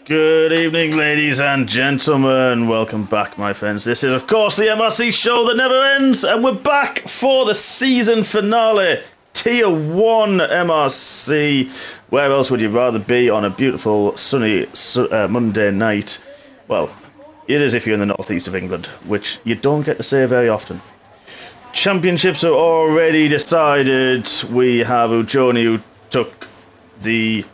Good evening, ladies and gentlemen. Welcome back, my friends. This is, of course, the MRC show that never ends, and we're back for the season finale, Tier 1 MRC. Where else would you rather be on a beautiful, sunny Monday night? Well, it is if you're in the northeast of England, which you don't get to say very often. Championships are already decided. We have Ujoni, who took the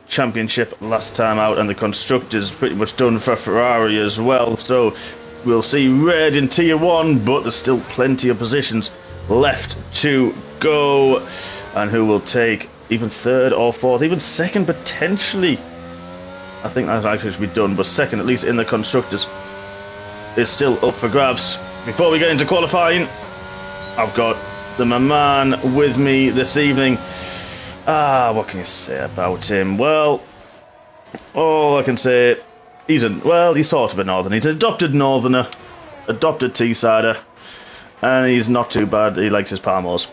championship last time out, and the constructors pretty much done for Ferrari as well, so we'll see red in Tier 1, but there's still plenty of positions left to go, and who will take even third or fourth, even second potentially. I think that actually should be done, but second at least in the constructors is still up for grabs. Before we get into qualifying, I've got my man with me this evening. What can you say about him? Well, all I can say, he's sort of a northerner. He's an adopted northerner, adopted Teessider, and he's not too bad. He likes his Palmos.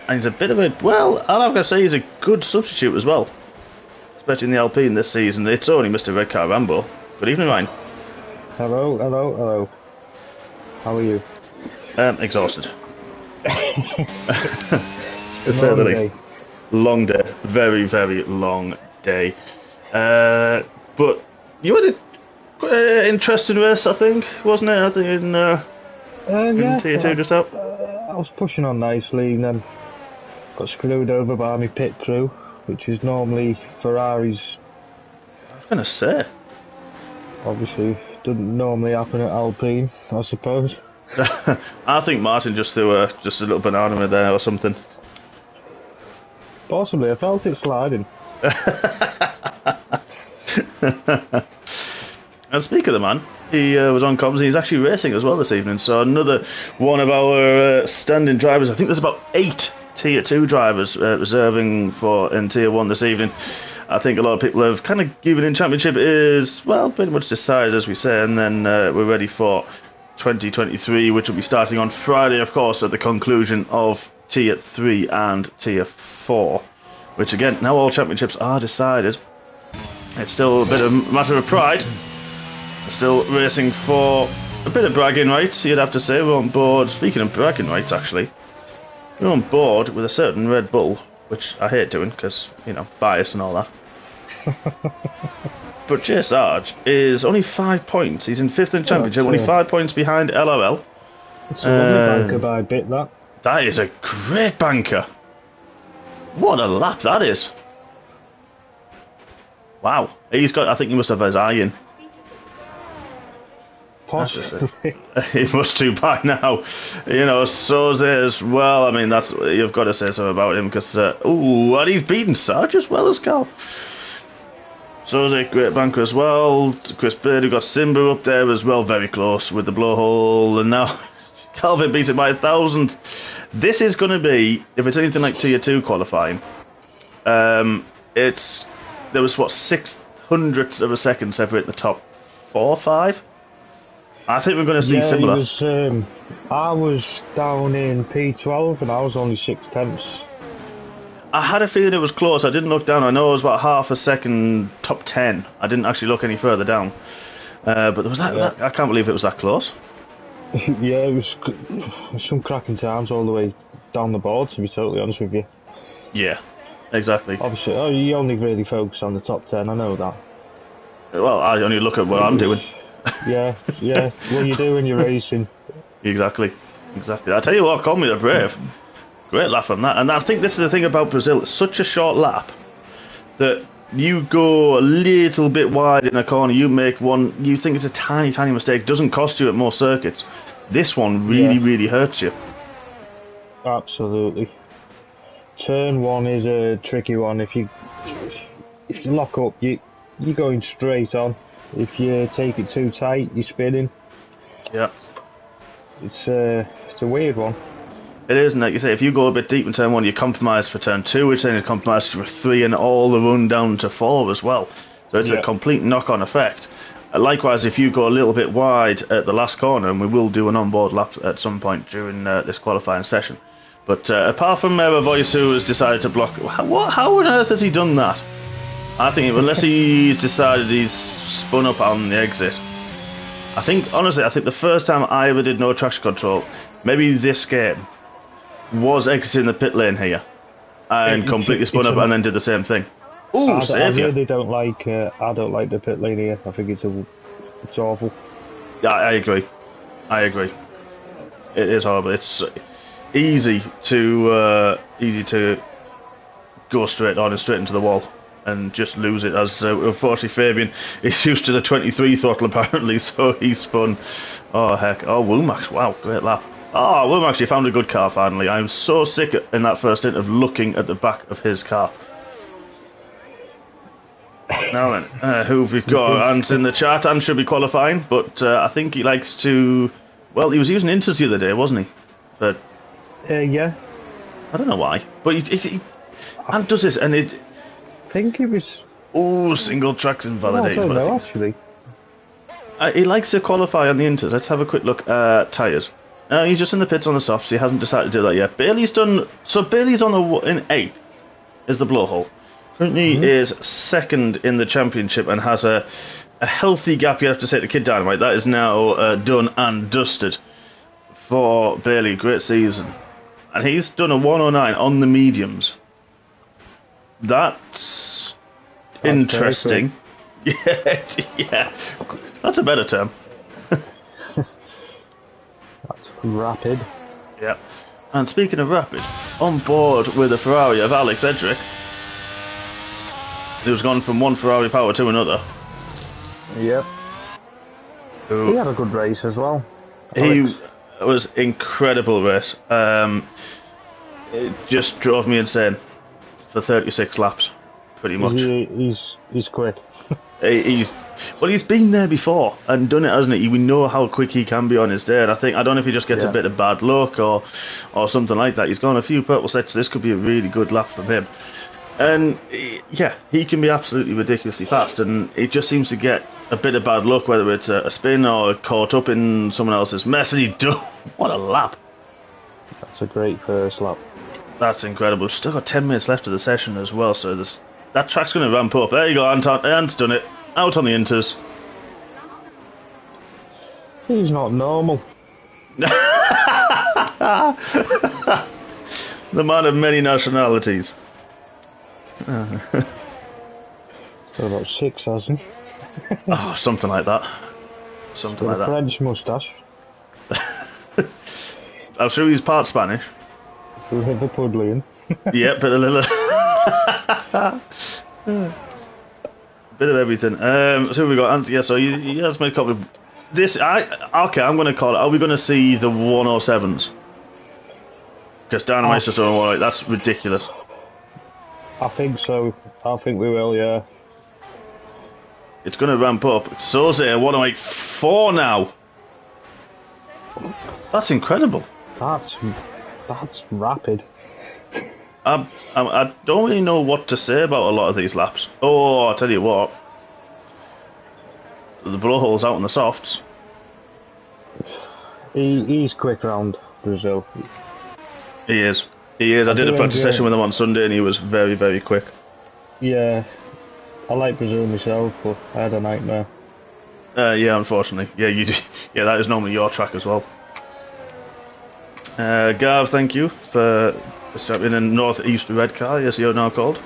And he's a bit of a, well, I've got to say he's a good substitute as well, especially in the Alpine this season. It's only Mr. Red Car Rambo. Good evening, Ryan. Hello. How are you? Exhausted. To say the least. Long day. Very, very long day. But you had an interesting race, I think, wasn't it? I think in Tier 2 just out. I was pushing on nicely and then got screwed over by my pit crew, which is normally Ferrari's. I was going to say. Obviously, doesn't normally happen at Alpine, I suppose. I think Martin just threw just a little banana in there or something. Possibly, I felt it sliding. And speak of the man, he was on comms and he's actually racing as well this evening. So another one of our standing drivers. I think there's about 8 Tier 2 drivers reserving for in Tier 1 this evening. I think a lot of people have kind of given in championship is, well, pretty much decided, as we say, and then we're ready for 2023, which will be starting on Friday, of course, at the conclusion of Tier 3 and Tier 4, which again, now all championships are decided. It's still a bit of a matter of pride. We're still racing for a bit of bragging rights, you'd have to say. We're on board, speaking of bragging rights actually, we're on board with a certain Red Bull, which I hate doing because, you know, bias and all that. But Jay Sarge is only 5 points. He's in 5th in championship, only 5 points behind LOL. It's a lovely banker by a bit, that. That is a great banker. What a lap that is. Wow. He's got, I think he must have his eye in. Possibly. He must do by now. You know, Soze as well. I mean, that's, you've got to say something about him because, and he's beaten Sarge as well as Cal. Soze, great banker as well. Chris Bird, who got Simba up there as well, very close with the blowhole, and now Calvin beat it by 1,000. This is going to be, if it's anything like Tier 2 qualifying, there was what, 600ths of a second separating the top 4 or 5. I think we're going to see similar. I was down in P12 and I was only 6/10. I had a feeling it was close. I didn't look down. I know it was about half a second top 10. I didn't actually look any further down. But there was that, I can't believe it was that close. Yeah, it was some cracking times all the way down the board, to be totally honest with you. Yeah, exactly. Obviously, you only really focus on the top 10, I know that. Well, I only look at what I'm doing. Yeah, what you do when you're racing. Exactly. I tell you what, call me the brave. Great lap on that. And I think this is the thing about Brazil. It's such a short lap that you go a little bit wide in a corner, you make one, you think it's a tiny, tiny mistake, doesn't cost you at more circuits. This one really hurts you. Absolutely. Turn 1 is a tricky one. If you lock up, you're going straight on. If you take it too tight, you're spinning. Yeah. It's a weird one. It is, and like you say, if you go a bit deep in turn 1, you're compromised for turn 2, which then is compromised for 3, and all the run down to 4 as well. So it's a complete knock-on effect. Likewise, if you go a little bit wide at the last corner, and we will do an on-board lap at some point during this qualifying session. But apart from Voice, who has decided to block, how on earth has he done that? I think unless he's decided he's spun up on the exit. I think, honestly, the first time I ever did no traction control, maybe this game, was exiting the pit lane here and completely spun up and then did the same thing. Ooh, I really don't like. I don't like the pit lane here. I think it's awful. Yeah, I agree. It is horrible. It's easy to go straight on and straight into the wall and just lose it. As unfortunately Fabian is used to the 23 throttle apparently, so he spun. Oh heck! Oh Womax! Wow, great lap. Oh Womax, you found a good car finally. I'm so sick in that first stint of looking at the back of his car. Now then, who have we got? Ant's in the chat. Ant should be qualifying, but I think he likes to. Well, he was using inters the other day, wasn't he? But yeah. I don't know why, but he Ant does this, and it. I think he was. Oh, single tracks invalidated. I don't know, actually. He likes to qualify on the inters. Let's have a quick look at tyres. He's just in the pits on the softs. He hasn't decided to do that yet. Bailey's done. So Bailey's on in 8th. Is the blowhole. Currently is 2nd in the championship and has a healthy gap, you have to say, to Kid Dynamite. That is now done and dusted for Bailey. Great season. And he's done a 109 on the mediums. That's interesting. Yeah. That's a better term. That's rapid. Yeah. And speaking of rapid, on board with the Ferrari of Alex Edric. He was gone from one Ferrari power to another. Yep. He had a good race as well. He was incredible race. It just drove me insane for 36 laps, pretty much. He's quick. He's been there before and done it, hasn't he? We know how quick he can be on his day. And I don't know if he just gets a bit of bad luck or something like that. He's gone a few purple sets. So this could be a really good lap from him. And yeah, he can be absolutely ridiculously fast, and it just seems to get a bit of bad luck, whether it's a spin or caught up in someone else's mess. And what a lap! That's a great first lap. That's incredible. We've still got 10 minutes left of the session as well, so that track's going to ramp up. There you go, Ant's done it. Out on the inters. He's not normal. The man of many nationalities. About 6, hasn't he? Oh, something like that. Something like that. French moustache. I'm sure he's part Spanish. Liverpudlian. Yeah, but a little. Bit of everything. So we got. Yeah, so he has made a couple of. Okay, I'm going to call it. Are we going to see the 107s? Because Dynamite's just on 108. That's ridiculous. I think so. I think we will, yeah. It's going to ramp up. So's it 108.4 now. That's incredible. That's rapid. I don't really know what to say about a lot of these laps. Oh, I'll tell you what. The blowhole's out on the softs. He's quick round Brazil. He is. I did a practice session with him on Sunday and he was very, very quick. Yeah. I like Brazil myself, but I had a nightmare. Yeah, unfortunately. Yeah, you do. Yeah, that is normally your track as well. Gav, thank you for stepping in North-East Red Car, as you're now called.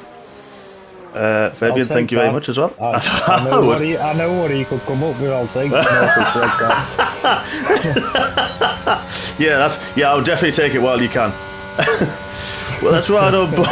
Fabian, thank you very much as well. I know what he could come up with, I'll take North-East Red Car. Yeah, I'll definitely take it while you can. Well, let's ride on board.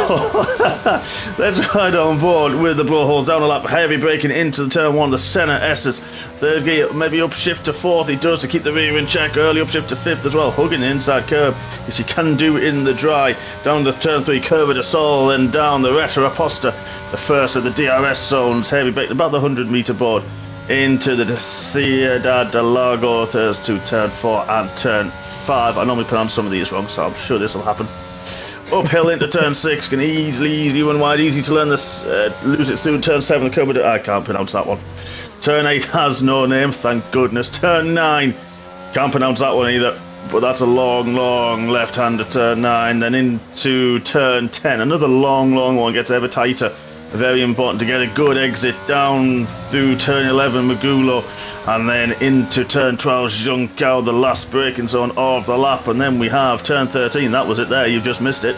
Let's ride on board with the blowhole down a lap, heavy braking into the turn 1, the Senna Estes. Third gear, maybe upshift to 4th. He does to keep the rear in check. Early upshift to 5th as well, hugging the inside curb, which he can do in the dry. Down the turn 3, Curva de Sol, then down the Reta Aposta, the first of the DRS zones. Heavy brake, about the 100-metre board, into the Ciudad de Lago, to turn 4 and turn 5. I normally pronounce some of these wrong, so I'm sure this will happen. Uphill into turn 6, can easily run wide, easy to learn this, lose it through turn 7, the Curva de... I can't pronounce that one. Turn 8 has no name, thank goodness. Turn 9, can't pronounce that one either, but that's a long left-hander turn 9, then into turn 10, another long one, gets ever tighter Very important to get a good exit down through turn 11, Magulo, and then into turn 12, Zhunkao, the last braking zone of the lap. And then we have turn 13. That was it there. You just missed it.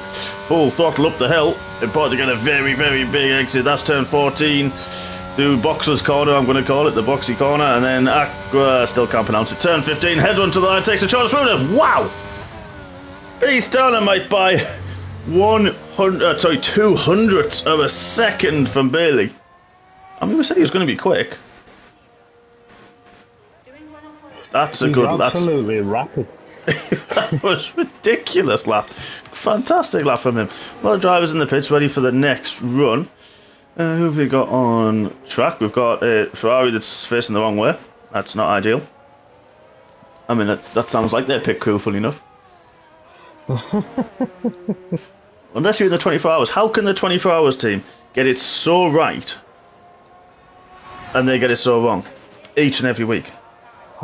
Full throttle up the hill. Important to get a very, very big exit. That's turn 14. Through Boxer's corner, I'm going to call it, the boxy corner. And then Aqua, still can't pronounce it. Turn 15, head run to the line, takes the shortest route. Wow! Beast Dynamite by 200ths of a second from Bailey. I mean, we said he was going to be quick. That's a good lap. Absolutely rapid. That was ridiculous lap. Fantastic lap from him. A lot of drivers in the pits ready for the next run. Who have we got on track? We've got a Ferrari that's facing the wrong way. That's not ideal. I mean, that sounds like their pit crew, funny enough. Unless you're in the 24 hours, how can the 24 hours team get it so right and they get it so wrong each and every week?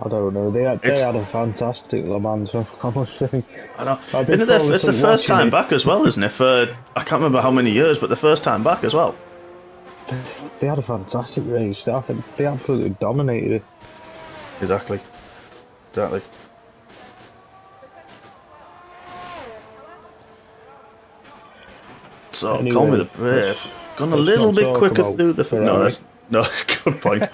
I don't know. They had a fantastic Le Mans, I must say. I know. It's the first time back as well, isn't it? For I can't remember how many years, but the first time back as well. They had a fantastic race. I think they absolutely dominated it. Exactly. So, anyway, Call Me the Brave. Gone a little bit quicker through the... No, good point.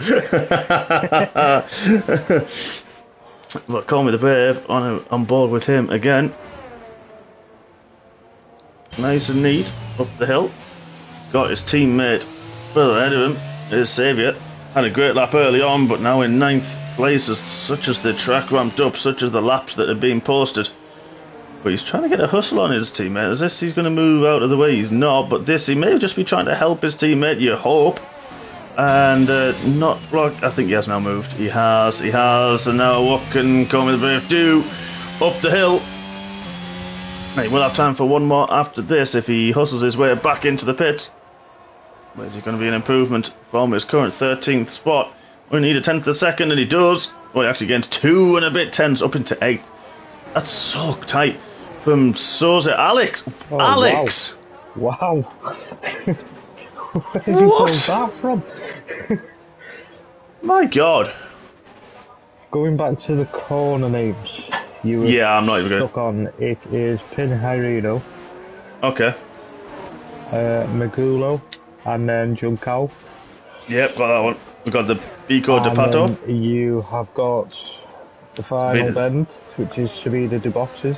But Call Me the Brave, on board with him again. Nice and neat, up the hill. Got his teammate further ahead of him, his saviour. Had a great lap early on, but now in 9th place, such as the track ramped up, such as the laps that are being posted. But he's trying to get a hustle on his teammate. As if he's going to move out of the way. He's not, but he may just be trying to help his teammate, you hope. And not block. I think he has now moved. He has. And now what can Call Me the Brave do? Up the hill. He will have time for one more after this if he hustles his way back into the pit. But is it going to be an improvement from his current 13th spot? We need a 10th of a second, and he does. Well, he actually gains 2 and a bit tenths up into 8th. That's so tight from Souza. Alex! Oh, Alex! Wow. Where's he pulled that from? My God. Going back to the corner names. I'm not even stuck on. It is Pinheiro. Okay. Magulo. And then Junkao. Yep, got that one. We've got the Bico de Pato. You have got the final bend, which is Sabida de Boxes.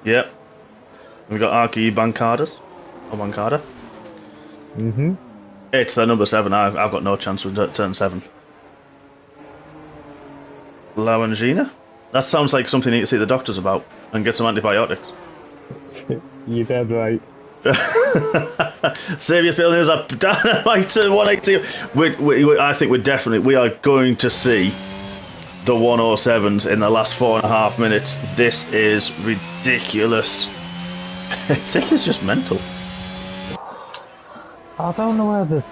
Yep. We've got Arki Bancadas. Or Bancada. It's the number 7. I've got no chance with turn 7. Lavangina? That sounds like something you need to see the doctors about and get some antibiotics. You're dead right. Xavier Pilner is up Dynamite to 180. I think we are going to see the 107s in the last 4.5 minutes. This is ridiculous. This is just mental. I don't know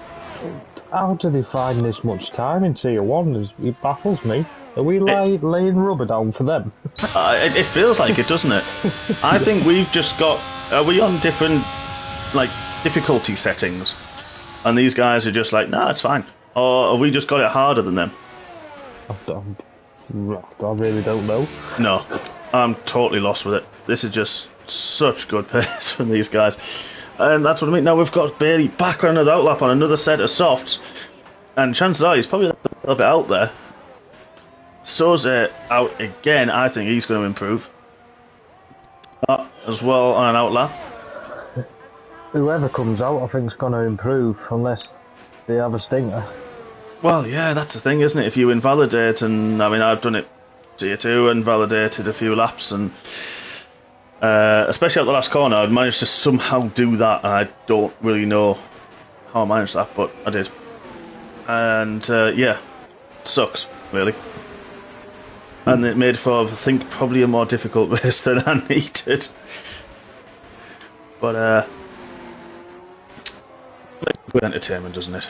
how do they find this much time in Tier 1? It baffles me. Are we laying rubber down for them? It feels like it, doesn't it? I think we've just got... Are we on different difficulty settings? And these guys are just like, nah, it's fine. Or have we just got it harder than them? I really don't know. No, I'm totally lost with it. This is just such good pace from these guys. And that's what I mean. Now we've got Bailey back on another outlap on another set of softs. And chances are he's probably a little bit out there. Souza out again. I think he's going to improve. As well on an outlap. Whoever comes out, I think, is going to improve, unless they have a stinker. Well, yeah, that's the thing, isn't it? If you invalidate, and I mean, I've done it Tier 2 and validated a few laps, and especially at the last corner, I've managed to somehow do that, and I don't really know how I managed that, but I did. And yeah, it sucks, really. And it made for, I think, probably a more difficult race than I needed. But good entertainment, doesn't it?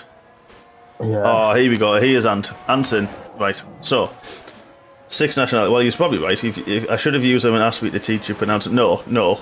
Yeah. Oh, here we go. Here's Anson. Right. So, 6 nationalities. Well, he's probably right. If I should have used him and asked me to teach you pronounce it. No.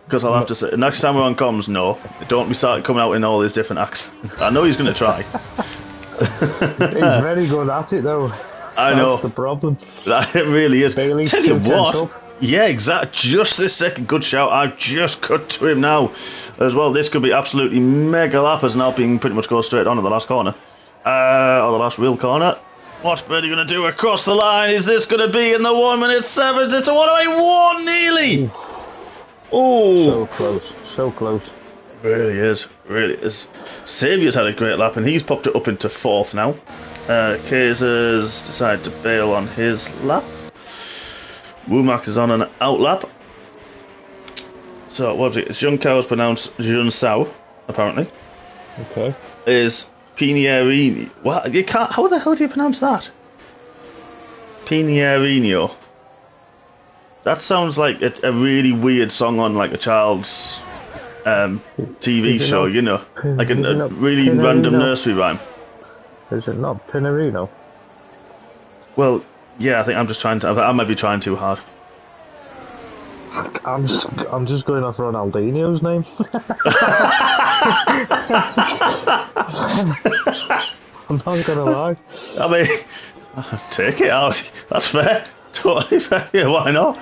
Because I'll have to say, next time we're on comms, no. Don't be started coming out in all these different accents. I know he's going to try. He's very good at it, though. I know. That's the problem. It really is. Bailey, Tell you what. up. Yeah, exactly. Just this second. Good shout. I've just cut to him now as well. This could be absolutely mega lappers, and Alpine pretty much go straight on at the last corner. Or the last real corner. What's Birdie going to do across the line? Is this going to be in the 1:07? It's a 1:01 nearly. Oh, so close, so close. Really is, really is. Saviour's had a great lap, and he's popped it up into 4th now. Kazers decided to bail on his lap. Womack is on an out lap. So what was it? Junkao is pronounced Junsao, apparently. Okay. Is Pinierini. What? You can't. How the hell do you pronounce that? Pinierino. That sounds like a really weird song on like a child's TV show, you know, like a really Pinarino? random nursery rhyme. Is it not Pinarino? Well, yeah, I think I'm just trying to. I might be trying too hard. I'm just going off Ronaldinho's name. I'm not gonna lie. I mean, take it out. That's fair. Totally fair. Yeah, why not?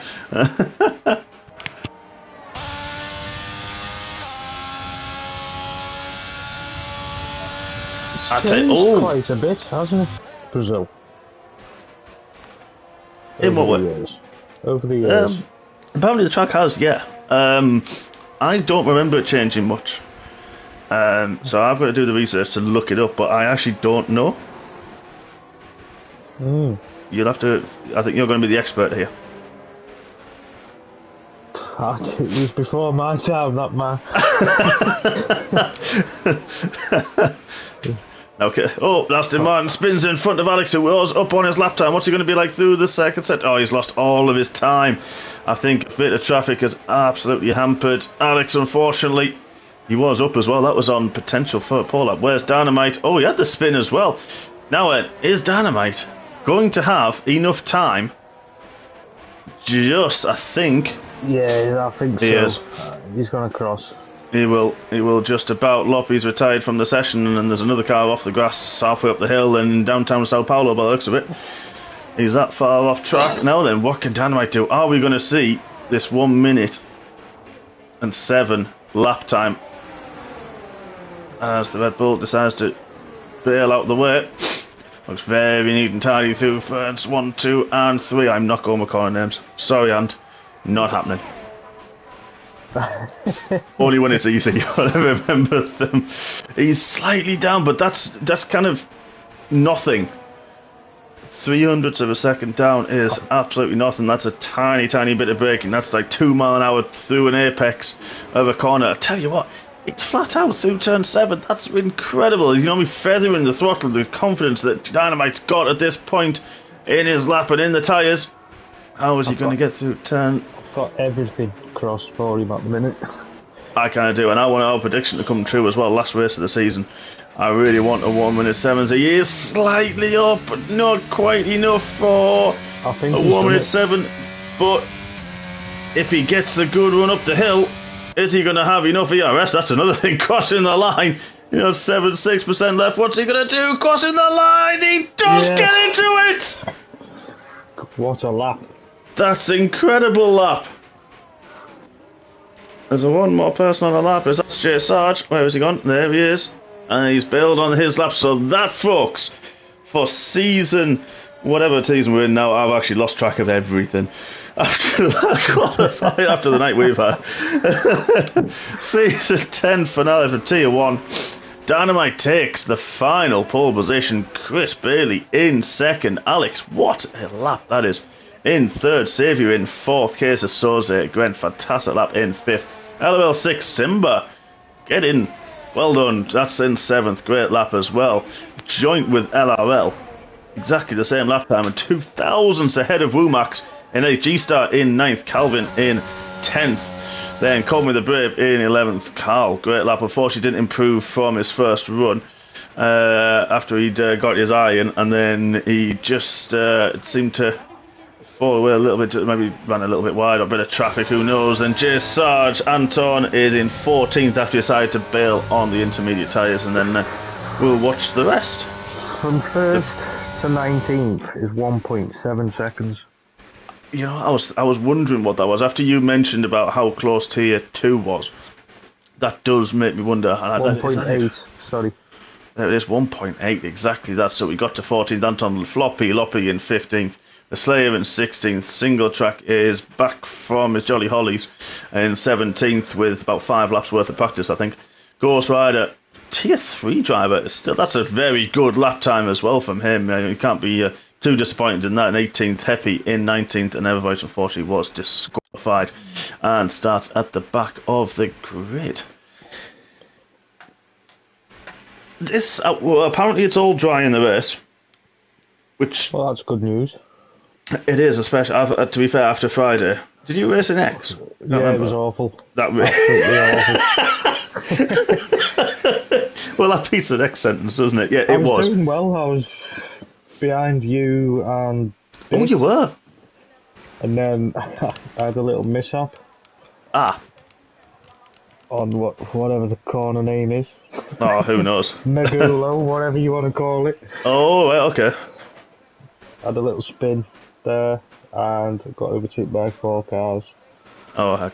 It's changed quite a bit, hasn't it? Brazil. In what way? Years. Over the years. Apparently the track has, yeah. I don't remember it changing much. So I've got to do the research to look it up, but I actually don't know. You'll have to. I think you're going to be the expert here. It was before my time, not mine. Okay. Oh, Aston Martin spins in front of Alex, who was up on his lap time. What's he going to be like through the second set? Oh, he's lost all of his time. I think a bit of traffic has absolutely hampered Alex, unfortunately. He was up as well. That was on potential for a pole up. Where's Dynamite? Oh, he had the spin as well. Now, is Dynamite going to have enough time? Just, I think. Yeah, I think he so. Is. He's going to cross. He will just about lop. He's retired from the session, and there's another car off the grass halfway up the hill in downtown Sao Paulo by the looks of it. He's that far off track. Now then, what can Dynamite do? Are we going to see this 1:07 lap time as the Red Bull decides to bail out the way? Looks very neat and tidy through first 1, 2 and 3. I'm not going with corner names. Sorry, and not happening. Only when it's easy. I remember them. He's slightly down, but that's kind of nothing. 300ths of a second down is absolutely nothing. That's a tiny bit of braking. That's like 2 mile an hour through an apex of a corner. I tell you what, it's flat out through turn 7. That's incredible. You know, me feathering the throttle, the confidence that Dynamite's got at this point in his lap and in the tyres. How is he going to get through turn? I've got everything crossed for him at the minute. I kind of do, and I want our prediction to come true as well. Last race of the season, I really want a 1:07. He is slightly up, but not quite enough for I think a 1:07. But if he gets a good run up the hill, is he going to have enough ERS? That's another thing. Crossing the line, 6% left. What's he going to do? Crossing the line, he does get into it. What a lap! That's incredible lap. There's one more person on the lap. That's Jay Sarge. Where has he gone? There he is. And he's bailed on his lap. So that, folks, for season, whatever season we're in now, I've actually lost track of everything. After that qualifying, after the night we've had. Season 10 finale for Tier 1. Dynamite takes the final pole position. Chris Bailey in second. Alex, what a lap that is. In third, Saviour in fourth. Case of Soze, Grant, fantastic lap in fifth. LOL 6, Simba, get in. Well done. That's in seventh. Great lap as well. Joint with LRL. Exactly the same lap time and 2,000ths ahead of Womax in 8th. G-Star in 9th. Calvin in 10th. Then Call Me the Brave in 11th. Carl, great lap. Unfortunately didn't improve from his first run after he'd got his eye in, and then he just seemed to fall away a little bit, maybe ran a little bit wide, or a bit of traffic, who knows. And J. Sarge Anton is in 14th after he decided to bail on the intermediate tyres, and then we'll watch the rest. From 1st to 19th is 1.7 seconds. You know, I was wondering what that was. After you mentioned about how close Tier 2 was, that does make me wonder. 1.8, sorry. There it is, 1.8, exactly that. So we got to 14th, Anton Loppy in 15th. The Slayer in 16th. Single Track is back from his Jolly Hollies in 17th with about 5 laps worth of practice, I think. Ghost Rider, Tier 3 driver, is still, that's a very good lap time as well from him. You can't be too disappointed in that. In 18th, Heppy in 19th, and Evervoice unfortunately was disqualified and starts at the back of the grid. This well, apparently it's all dry in the race, which well, that's good news. It is, especially to be fair, after Friday. Did you race in X? Yeah, it was awful. Absolutely awful. Well, that beats the next sentence, doesn't it? Yeah, it was. I was doing well. I was behind you and. Oh, you were. And then I had a little mishap. Ah. On whatever the corner name is. Oh, who knows? Megulo, whatever you want to call it. Oh, right, okay. Had a little spin there and got overtaken by 4 cars. Oh, heck.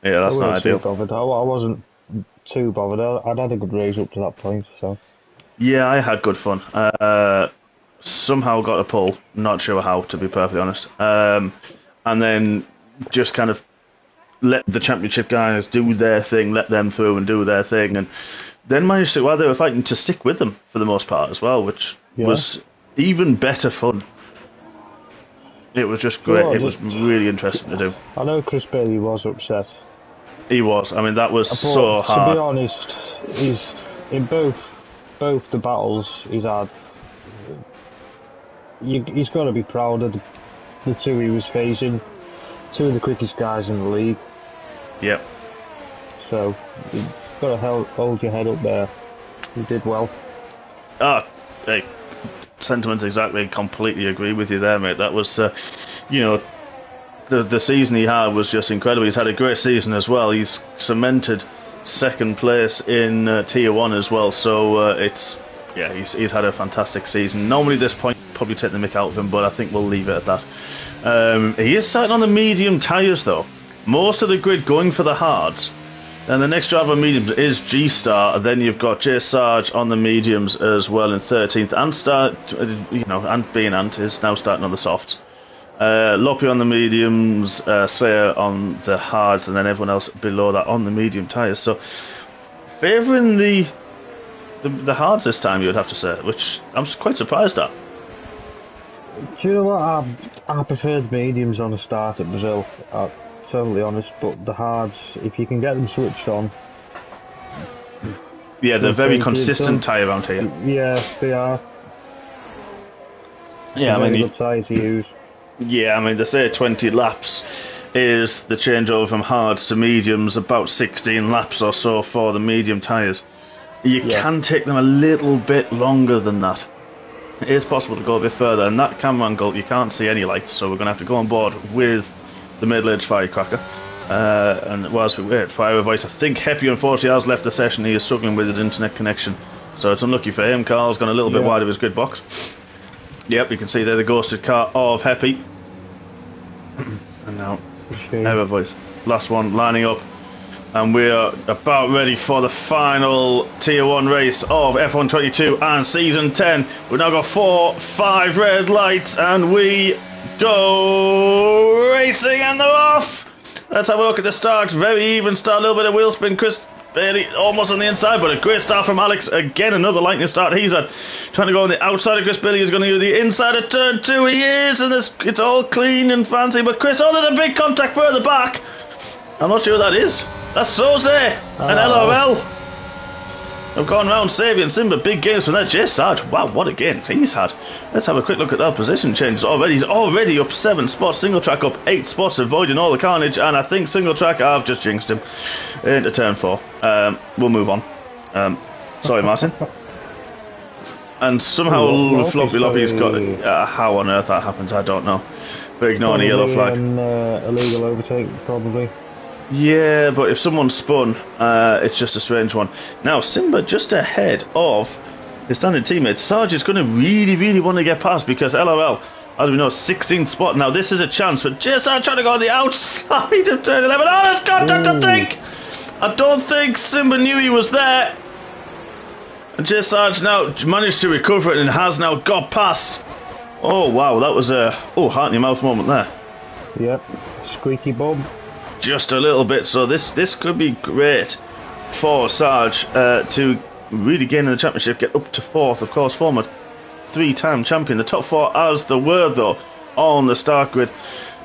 Yeah, that's not ideal. I wasn't too bothered. I'd had a good race up to that point, so. Yeah, I had good fun. Somehow got a pull, not sure how, to be perfectly honest. And then just kind of let the championship guys do their thing, let them through and do their thing, and then managed to, while they were fighting, to stick with them for the most part as well, which was even better fun. It was just great. It was really interesting to do. I know Chris Bailey was upset. He was. I mean, that was so hard. To be honest, he's in both the battles he's had. He's got to be proud of the two he was facing. 2 of the quickest guys in the league. Yep. So, you've got to hold your head up there. You did well. Hey, sentiment exactly. Completely agree with you there, mate. That was, the season he had was just incredible. He's had a great season as well. He's cemented 2nd place in Tier 1 as well. So he's had a fantastic season. Normally at this point, probably take the mick out of him, but I think we'll leave it at that. He is starting on the medium tyres though. Most of the grid going for the hards. And the next driver on mediums is G-Star. Then you've got J. Sarge on the mediums as well in 13th. And being Ant is now starting on the softs. Loppy on the mediums, Slayer on the hards, and then everyone else below that on the medium tyres. So favouring the hards this time, you would have to say, which I'm quite surprised at. Do you know what? I preferred mediums on the start at Brazil. Totally honest, but the hards, if you can get them switched on. Yeah, they're very consistent tyre around here. Yeah, they are. Yeah, I mean, good tyre to use. Yeah, I mean, they say 20 laps is the changeover from hards to mediums, about 16 laps or so for the medium tyres. You can take them a little bit longer than that. It is possible to go a bit further, and that camera angle, you can't see any lights, so we're going to have to go on board with the middle-aged firecracker. And whilst we wait for our voice, I think Heppy unfortunately has left the session. He is struggling with his internet connection, so it's unlucky for him. Carl's gone a little bit wide of his grid box. Yep, you can see there the ghosted car of Heppy. And now our voice, last one lining up, and we are about ready for the final Tier 1 race of F1 22 and Season 10. We've now got 5 red lights, and we go racing, and they're off. Let's have a look at the start. Very even start, a little bit of wheel spin. Chris Bailey almost on the inside, but a great start from Alex. Again, another lightning start he's had. Trying to go on the outside of Chris Bailey. He's going to use the inside of turn 2. He is, and it's all clean and fancy. But Chris, there's a big contact further back. I'm not sure who that is. That's Soze and LRL. I've gone round saving Simba. Big games from that. J. Sarge. Wow, what a game he's had. Let's have a quick look at that position changes already. He's already up 7 spots. Single track up 8 spots, avoiding all the carnage. And I think single track, I've just jinxed him into turn 4. We'll move on. Sorry, Martin. And somehow Floppy Loppy's got... how on earth that happens, I don't know. But ignoring the yellow flag. Illegal overtake, probably. Yeah, but if someone spun, it's just a strange one. Now, Simba just ahead of his standing teammate. Sarge is going to really want to get past because LOL, as we know, 16th spot. Now, this is a chance, but JSR trying to go on the outside of turn 11. Oh, that's contact, I think! I don't think Simba knew he was there. And J Sarge now managed to recover it and has now got past. Oh wow, that was a heart in your mouth moment there. Yep, squeaky bum. Just a little bit. So this could be great for Sarge to really gain in the championship, get up to 4th. Of course, former 3-time champion. The top 4 as they were though on the start grid.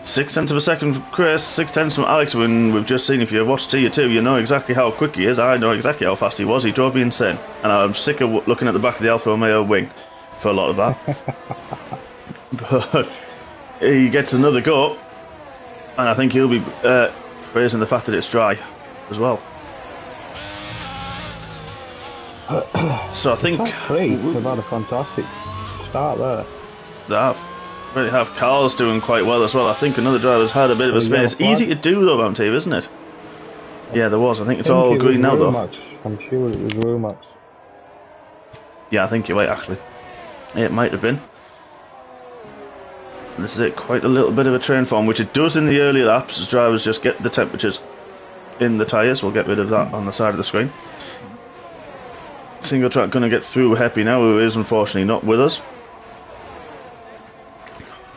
0.6 of a second from Chris, 0.6 from Alex. When we've just seen, if you've watched Tier 2, you know exactly how quick he is. I know exactly how fast he was. He drove me insane, and I'm sick of looking at the back of the Alfa Romeo wing for a lot of that. But he gets another go, and I think he'll be praising the fact that it's dry as well. So I think they've had a fantastic start there. They really have. Carl's doing quite well as well. I think another driver's had a bit of a spin. It's easy to do though, MTV, isn't it? Yeah, there was. I think it's all green now though. I'm sure it was Rumax. Yeah, I think you're right actually. It might have been. This is it, quite a little bit of a train form, which it does in the early laps as drivers just get the temperatures in the tyres. We'll get rid of that on the side of the screen. Single track going to get through Happy now, who is unfortunately not with us.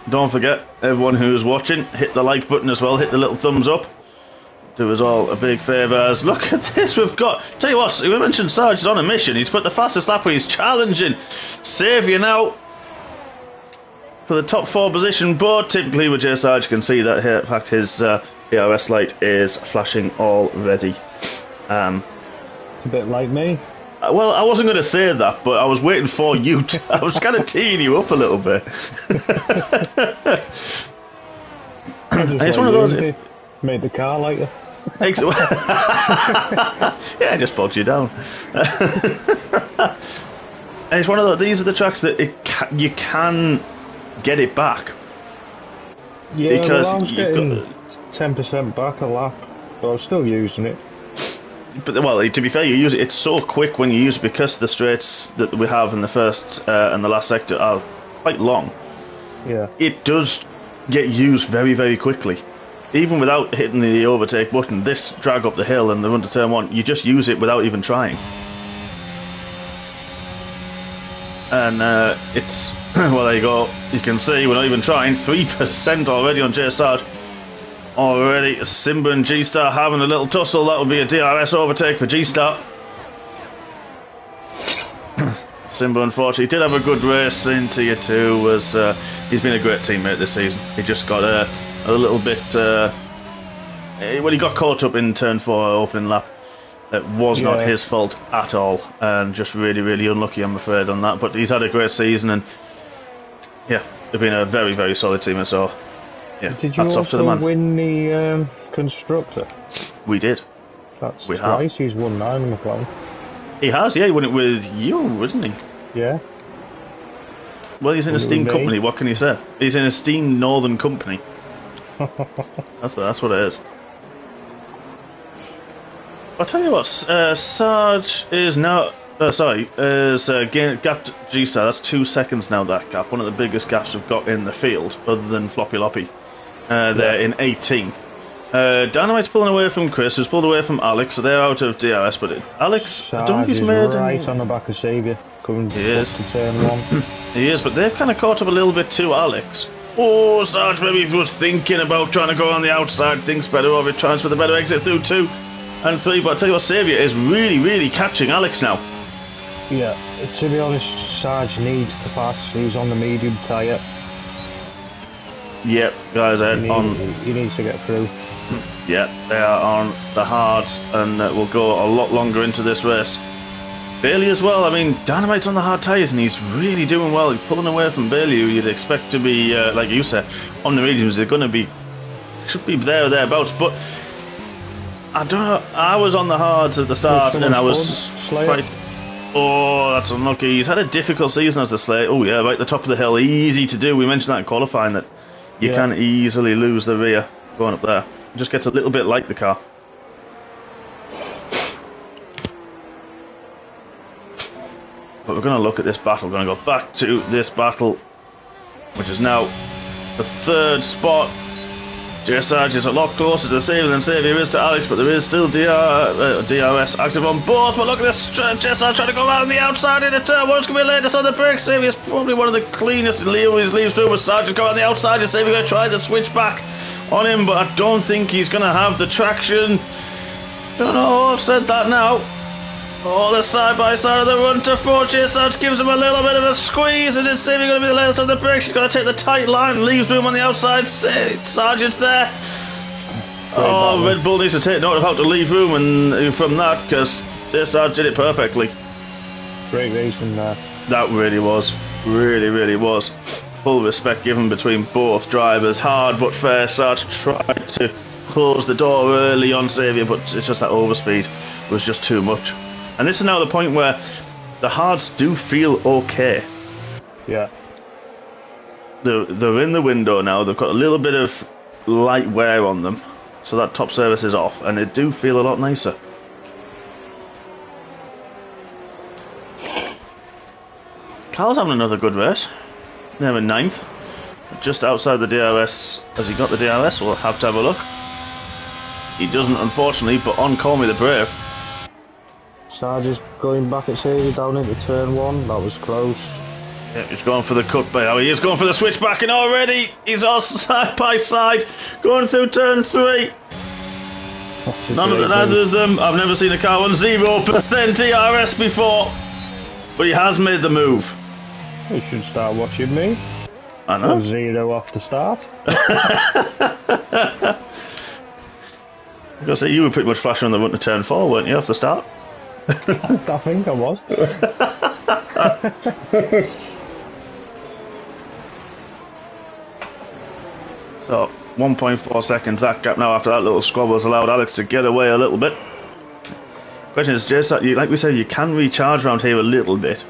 Don't forget, everyone who's watching, hit the like button as well, hit the little thumbs up. Do us all a big favour. As look at this, we've got... Tell you what, we mentioned Sarge is on a mission. He's put the fastest lap where he's challenging Xavier now for the top 4 position, but typically with J Sarge you can see that here, in fact his ERS light is flashing already. A bit like me. Well, I wasn't going to say that, but I was waiting for you to, I was kind of teeing you up a little bit. And it's one of those... Made the car lighter. Yeah, it just bogs you down. And it's one of those, these are the tracks that you can get it back. Yeah, because well, I was getting 10% back a lap, but I was still using it. But well, to be fair, you use it. It's so quick when you use it because the straights that we have in the first and the last sector are quite long. Yeah, it does get used very quickly, even without hitting the overtake button. This drag up the hill and the run to turn 1, you just use it without even trying. And it's well, there you go. You can see we're not even trying. 3% already on J Sarge. Already, Simba and G-Star having a little tussle. That would be a DRS overtake for G-Star. Simba, unfortunately, did have a good race in Tier 2. He's been a great teammate this season. He just got a little bit... he got caught up in turn 4 opening lap. It was not his fault at all. And just really unlucky, I'm afraid, on that. But he's had a great season. And yeah, they've been a very solid teammate. So... yeah, did you also win the constructor? We did. That's twice. He's won 9 in McLaren. He has, yeah. He won it with you, isn't he? Yeah. Well, he's in a steam company. What can you say? He's in a steam northern company. That's what it is. I'll tell you what. Sarge is now. Gapped G-Star. That's 2 seconds now. That gap, one of the biggest gaps we've got in the field, other than Floppy Loppy. They're in 18th. Dynamite's pulling away from Chris, who's pulled away from Alex, so they're out of DRS. But Alex, I don't know if he's made right on the back of Xavier, coming to turn 1. He is, but they've kind of caught up a little bit to Alex. Oh, Sarge maybe was thinking about trying to go on the outside, thinks better of it, tries for the better exit through 2 and 3. But I tell you what, Xavier is really catching Alex now. Yeah, to be honest, Sarge needs to pass. He's on the medium tyre. Yep, guys, he needs to get through. Yeah, they are on the hards and will go a lot longer into this race. Bailey as well. I mean, Dynamite's on the hard tyres and he's really doing well. He's pulling away from Bailey, who you'd expect to be, like you said, on the mediums. They're going to be, should be there or thereabouts. But I don't know. I was on the hards at the start and I was quite. Oh, that's unlucky. He's had a difficult season as the Slate. Oh yeah, right at the top of the hill. Easy to do. We mentioned that in qualifying, that you can easily lose the rear going up there. It just gets a little bit like the car. But we're going to look at this battle. We're going to go back to this battle, which is now the third spot. Sarge is a lot closer to Xavier than Xavier is to Alex, but there is still DRS active on both. But look at this, Sarge trying to go around the outside in a turn. One's going to be latest on the brakes. Xavier's probably one of the cleanest. Leo leaves through, but Sarge is going on the outside. Is Xavier going to try the switch back on him? But I don't think he's going to have the traction. Don't know, I've said that now. Oh, the side-by-side of the run to 4. Sarge gives him a little bit of a squeeze, and is Xavier going to be the latest on the brakes? He's going to take the tight line, leaves room on the outside. Sargent's there. Oh, Red Bull needs to take note of how to leave room and from that, because Sarge did it perfectly. Great racing there. That really was. Really, really was. Full respect given between both drivers. Hard but fair. Sarge tried to close the door early on Xavier, but it's just that overspeed was just too much. And this is now the point where the hards do feel okay. Yeah. They're in the window now. They've got a little bit of light wear on them, so that top surface is off, and they do feel a lot nicer. Carl's having another good race. They're in 9th, just outside the DRS. Has he got the DRS? We'll have to have a look. He doesn't, unfortunately, but on Call Me the Brave. Sarge is going back at Xavier down into turn 1. That was close. Yeah, he's going for the cut by how he is going for the switchback, and already he's all side by side going through turn 3. Neither of them. I've never seen a car on 0% DRS before, but he has made the move. You should start watching me. I know. 0 off the start. I gotta say, you were pretty much flashing on the run to turn 4, weren't you, off the start? I think I was. So 1.4 seconds that gap now after that little squabble has allowed Alex to get away a little bit. Question is, just like we said, you can recharge around here a little bit.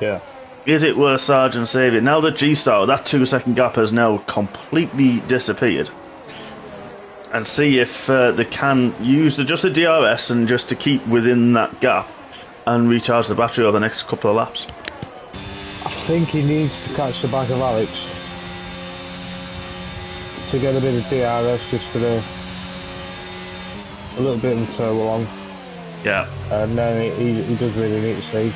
Yeah. Is it worth Sarge and Xavier? Now that G-Star, that 2-second gap has now completely disappeared. And see if they can use just the DRS and just to keep within that gap and recharge the battery over the next couple of laps. I think he needs to catch the back of Alex to get a bit of DRS just for a little bit of the turbo on. Yeah. And then he does really need to stage.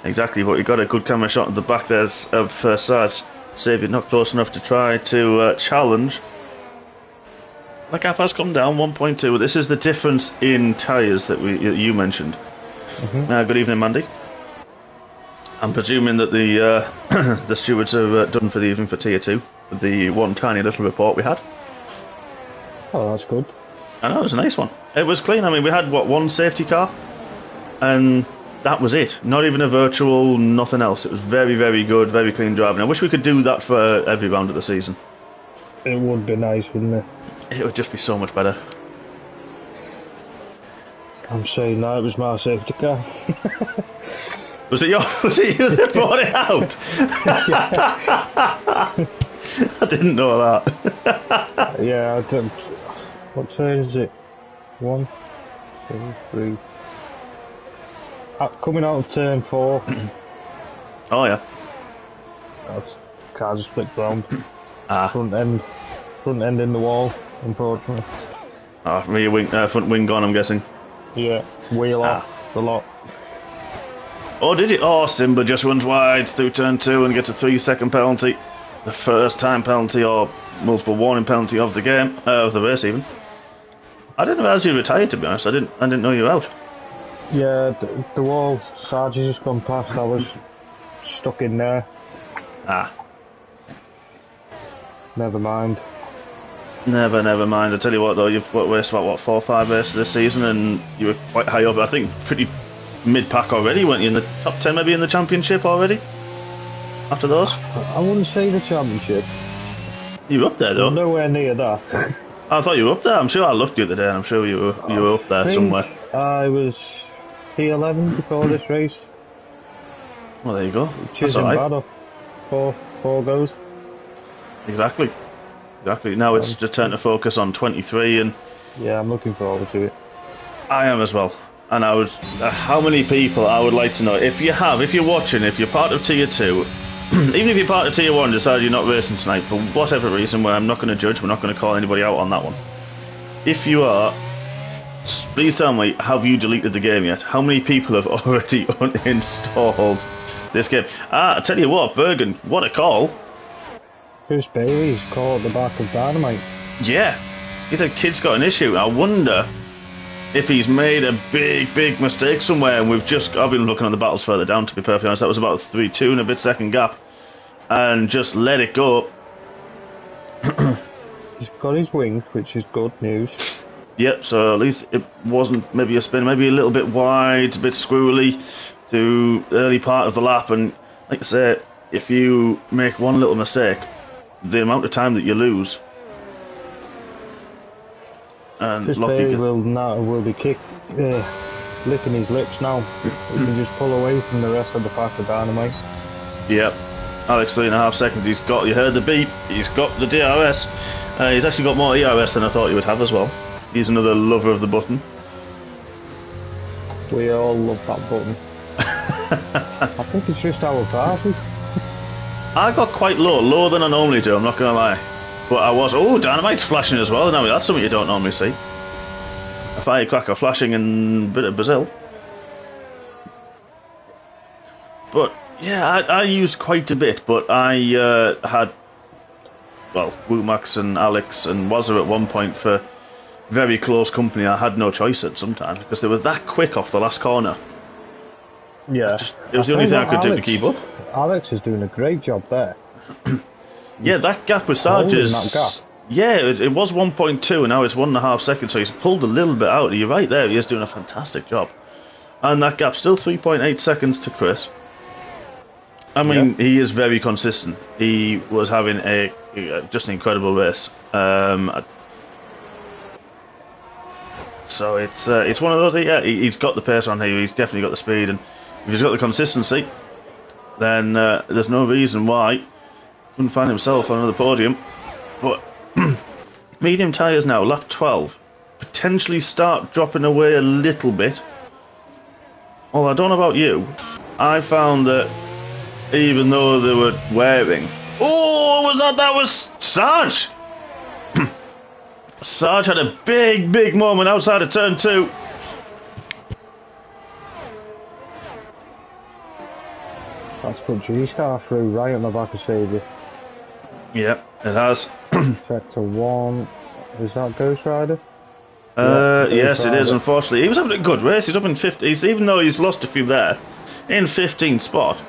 Exactly, but you got a good camera shot at the back there of Sarge. Xavier not close enough to try to challenge. The gap has come down 1.2. This is the difference in tyres that you mentioned. Good evening, Mandy. I'm presuming that the the stewards are done for the evening for Tier 2 with the one tiny little report we had. Oh, that's good. I know, it was a nice one. It was clean. I mean, we had, one safety car? And that was it. Not even a virtual, nothing else. It was very, very good, very clean driving. I wish we could do that for every round of the season. It would be nice, wouldn't it? It would just be so much better. I'm saying that, it was my safety car. Was it you that brought it out? I didn't know that. Yeah, I didn't. What turn is it? 1, 2, 3. Coming out of turn 4. Oh yeah. Car just flipped round. Front end in the wall, unfortunately. Rear wing, front wing gone, I'm guessing. Yeah, wheel off the lot. Oh, did it? Oh, Simba just runs wide through turn 2 and gets a 3-second penalty. The first time penalty or multiple warning penalty of the game, of the race even. I didn't realise you retired, to be honest. I didn't know you were out. Yeah, the wall, Sarge has just gone past. I was stuck in there. Never mind. Never mind. I tell you what though, you've raced about 4 or 5 races this season, and you were quite high up. I think pretty mid-pack already, weren't you? In the top 10, maybe in the championship already. After those, I wouldn't say the championship. You were up there though. I'm nowhere near that. I thought you were up there. I'm sure I looked the other day, and I'm sure you were up there somewhere. I was P11 before this race. Well, there you go. Which That's isn't all right. bad off four goes. Exactly. Now it's just turn to focus on 23, and Yeah, I'm looking forward to it. I am as well. And I would, how many people I would like to know, if you're watching, if you're part of Tier 2, even if you're part of Tier 1, decide you're not racing tonight for whatever reason, where I'm not going to judge, we're not going to call anybody out on that one. If you are, please tell me, have you deleted the game yet? How many people have already uninstalled this game? I tell you what, Bergen, what a call. Chris Bailey's caught the back of Dynamite. Yeah, he said kid's got an issue. I wonder if he's made a big mistake somewhere, and I've been looking at the battles further down, to be perfectly honest. That was about 3-2 and a bit second gap, and just let it go. He's got his wing, which is good news. Yep, so at least it wasn't maybe a spin, maybe a little bit wide, a bit squirrely to the early part of the lap, and like I say, if you make one little mistake, the amount of time that you lose. And Chris Bailey will be licking his lips now. He can just pull away from the rest of the pack of Dynamite. Yep. Alex, 3.5 seconds. You heard the beep. He's got the DRS. He's actually got more ERS than I thought he would have as well. He's another lover of the button. We all love that button. I think it's just our party. I got quite lower than I normally do, I'm not going to lie. But I was, Dynamite's flashing as well. Now that's something you don't normally see. A firecracker flashing in a bit of Brazil. But yeah, I used quite a bit, but I had, well, Wumax and Alex and Wazza at one point for very close company. I had no choice at sometimes because they were that quick off the last corner. Yeah. It was the only thing I could do to keep up. Alex is doing a great job there. Yeah, that gap with Sarge is... Yeah, it was 1.2 and now it's 1.5 seconds, so he's pulled a little bit out. You're right there, he is doing a fantastic job. And that gap's still 3.8 seconds to Chris. I mean, He is very consistent. He was having just an incredible race. So it's one of those, he's got the pace on here, he's definitely got the speed, and if he's got the consistency, then there's no reason why he couldn't find himself on another podium. But medium tyres now, lap 12, potentially start dropping away a little bit. Although I don't know about you, I found that even though they were wearing... Oh, what was that? That was Sarge! Sarge had a big moment outside of turn 2. That's put G-Star through right on the back of Saviour. Yep, it has. Sector 1. Is that Ghost Rider? Yes, it is, unfortunately. He was having a good race. He's up in 50s, even though he's lost a few there. In 15th spot.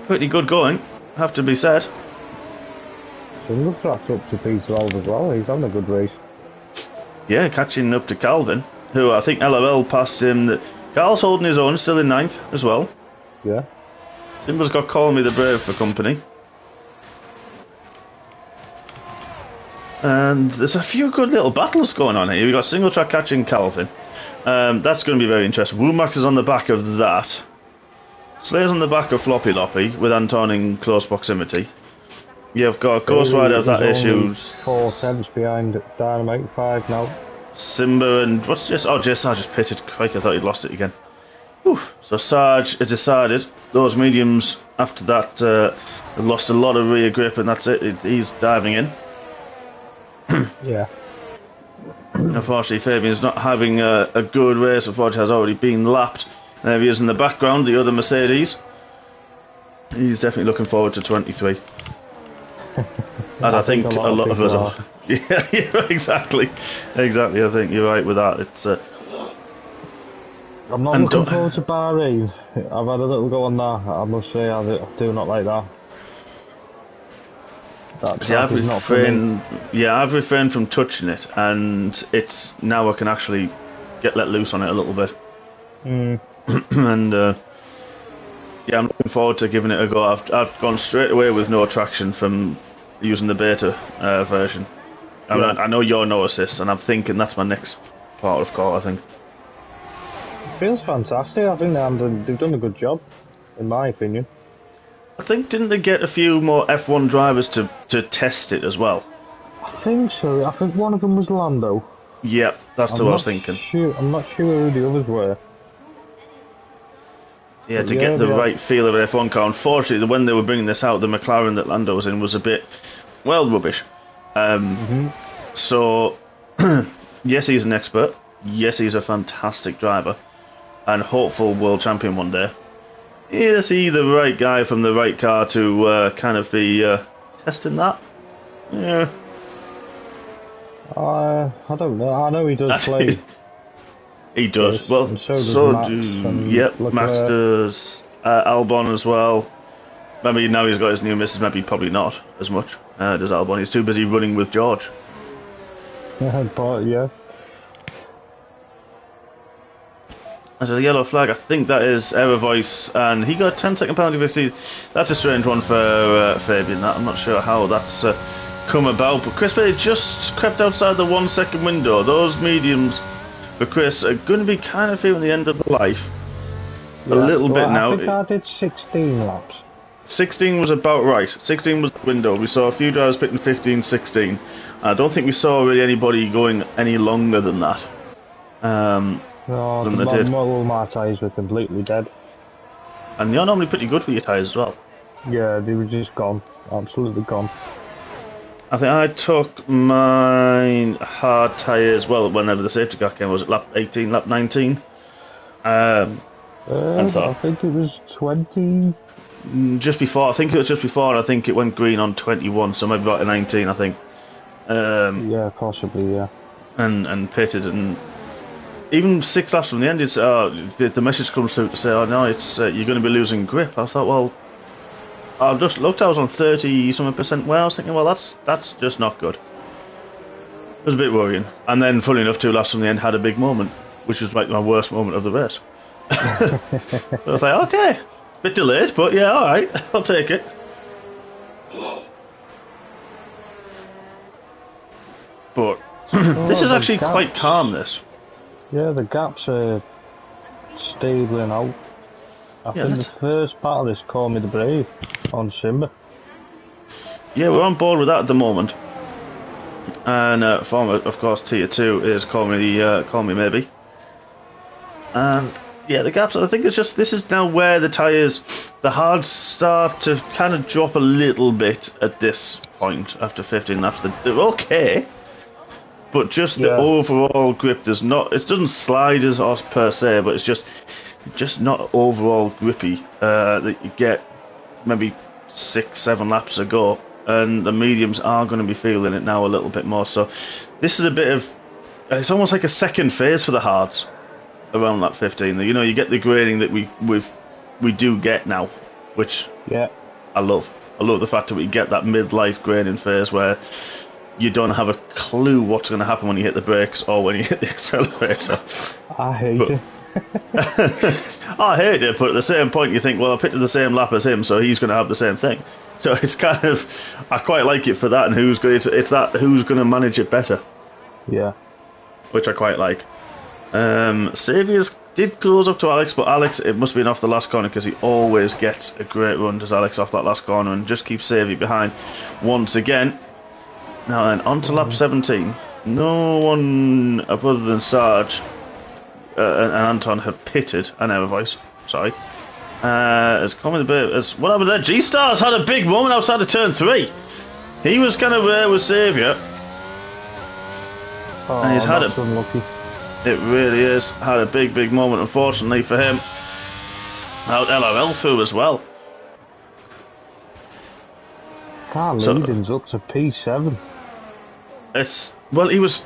Pretty good going, have to be said. Single track's up to P12 as well. He's having a good race. Yeah, catching up to Calvin, who I think LOL passed him. Carl's holding his own, still in 9th as well. Yeah. Simba's got Call Me the Brave for company. And there's a few good little battles going on here. We've got single track catching Calvin. That's going to be very interesting. Wumax is on the back of that. Slayer's on the back of Floppy Loppy with Anton in close proximity. You've got Ghost Rider of that issue. 4 tenths behind Dynamite, 5 now. Simba and what's this? Oh, Jay Sarge just pitted. Crikey, I thought he'd lost it again. Oof. So Sarge has decided those mediums after that have lost a lot of rear grip, and that's it. He's diving in. Yeah. Unfortunately, Fabian's not having a good race. Unfortunately, has already been lapped. There he is in the background, the other Mercedes. He's definitely looking forward to 23. As I think a lot of us are. Yeah, exactly. I think you're right with that. It's. I'm not looking forward to Bahrain. I've had a little go on that. I must say, I do not like that. I've refrained from touching it, and it's now I can actually let loose on it a little bit. And yeah, I'm looking forward to giving it a go. I've gone straight away with no traction from using the beta version. I know you're no assist, and I'm thinking that's my next part of call. I think. feels fantastic. I think they've done a good job, in my opinion. I think, didn't they get a few more F1 drivers to test it as well? I think so. I think one of them was Lando. Yep, that's what I was thinking. I'm not sure who the others were. Yeah, to get the right feel of an F1 car. Unfortunately, when they were bringing this out, the McLaren that Lando was in was a bit, well, rubbish. So, yes, he's an expert. Yes, he's a fantastic driver. And hopeful world champion one day. Is he the right guy from the right car to kind of be testing that? Yeah. I don't know. I know he does play. He does. Well, and so Max Max does. Albon as well. Maybe now he's got his new missus, maybe probably not as much. Does Albon? He's too busy running with George. But, yeah. There's a yellow flag. I think that is error voice, and he got a 10-second penalty for speed. That's a strange one for Fabian. I'm not sure how that's come about, but Chris Bailey just crept outside the 1 second window. Those mediums for Chris are going to be kind of feeling the end of the life. A little bit now. I think I did 16 laps. 16 was about right. 16 was the window. We saw a few drivers pitting 15, 16. I don't think we saw really anybody going any longer than that. No, all my tyres were completely dead. And you're normally pretty good with your tyres as well. Yeah, they were just gone. Absolutely gone. I think I took my hard tyres, well, whenever the safety car came, was it lap 18, lap 19? I think it was 20. Just before, I think it was just before, and I think it went green on 21, so maybe about a 19, I think. Yeah, possibly, yeah. And pitted, and even 6 laps from the end, it's the message comes through to say, oh no, it's you're going to be losing grip. I thought, well, I just looked, I was on 30-something%. Well, I was thinking, well, that's just not good. It was a bit worrying. And then, funny enough, 2 laps from the end had a big moment, which was like my worst moment of the race. So I was like, okay, bit delayed, but yeah, alright, I'll take it. But this is actually quite calm, this. Yeah, the gaps are stabling out. I think the first part of this called me the Brave on Simba. Yeah, we're on board with that at the moment. And former, of course, Tier 2 is Call Me Maybe. And yeah, the gaps, I think it's just, this is now where the tyres, the hards start to kind of drop a little bit at this point after 15 laps. They're okay, but just the overall grip does not, it doesn't slide as us per se, but it's just not overall grippy that you get maybe 6-7 laps ago, and the mediums are going to be feeling it now a little bit more. So this is a bit of, it's almost like a second phase for the hards around lap 15. You know, you get the grading that we do get now, which I love. I love the fact that we get that midlife grading phase where you don't have a clue what's going to happen when you hit the brakes or when you hit the accelerator. I hate it. I hate it, but at the same point you think, well, I picked the same lap as him, so he's going to have the same thing. So it's kind of, I quite like it for that, and it's that who's going to manage it better. Yeah. Which I quite like. Saviours did close up to Alex, but Alex, it must have been off the last corner because he always gets a great run, does Alex, off that last corner, and just keeps Saviour behind once again. Now then, on to lap 17. No one other than Sarge and Anton have pitted, an error voice, sorry. It's coming a bit, what happened there? G-Stars had a big moment outside of turn 3. He was kind of there with Saviour. Oh, and he's had that's unlucky. It really is. Had a big moment, unfortunately for him. Out LRL through as well. Car leading's up to P7. It's, well, he was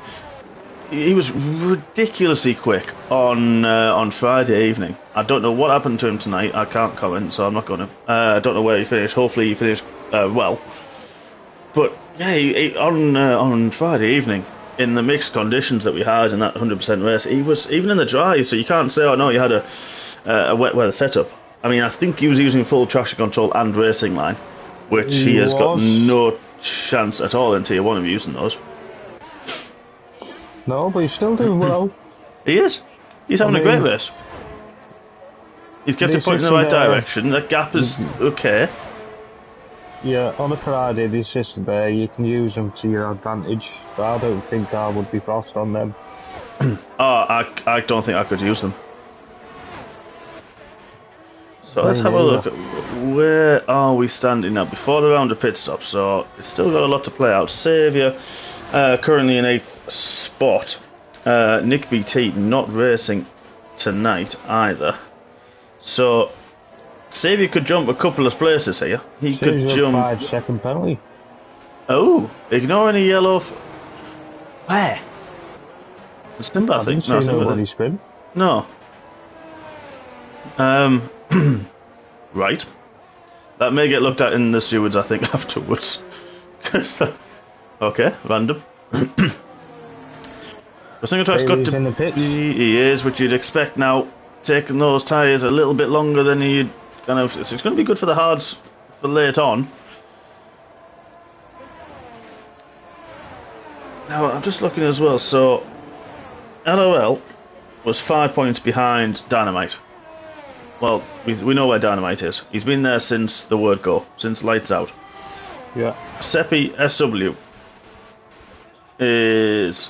ridiculously quick on Friday evening. I don't know what happened to him tonight. I can't comment, so I'm not going to. I don't know where he finished. Hopefully he finished well. But yeah, he, on Friday evening, in the mixed conditions that we had in that 100% race, he was even in the dry, so you can't say, oh no, you had a wet weather setup. I mean, I think he was using full traction control and racing line, which he has got no chance at all in Tier 1 of using those. No, but he's still doing well. He is. He's having a great race. He's kept it pointing in the right direction. That gap is okay. Yeah, on a Friday, these systems there, you can use them to your advantage. But I don't think I would be fast on them. I don't think I could use them. So let's have a look at where are we standing now before the round of pit stop. So it's still got a lot to play out. Saviour currently in 8th spot. Nick BT not racing tonight either. So Saviour could jump a couple of places here. He could jump 5-second penalty. Oh, ignore any yellow. Where? Simba, I think. No, nobody spin. No. Right. That may get looked at in the stewards, I think, afterwards. Okay, random. I think Track's got to. In the pit. He is, which you'd expect now. Taking those tyres a little bit longer than he'd kind of. It's going to be good for the hards for late on. Now I'm just looking as well. So LOL was 5 points behind Dynamite. Well, we know where Dynamite is. He's been there since the word go, since lights out. Yeah. Seppi SW is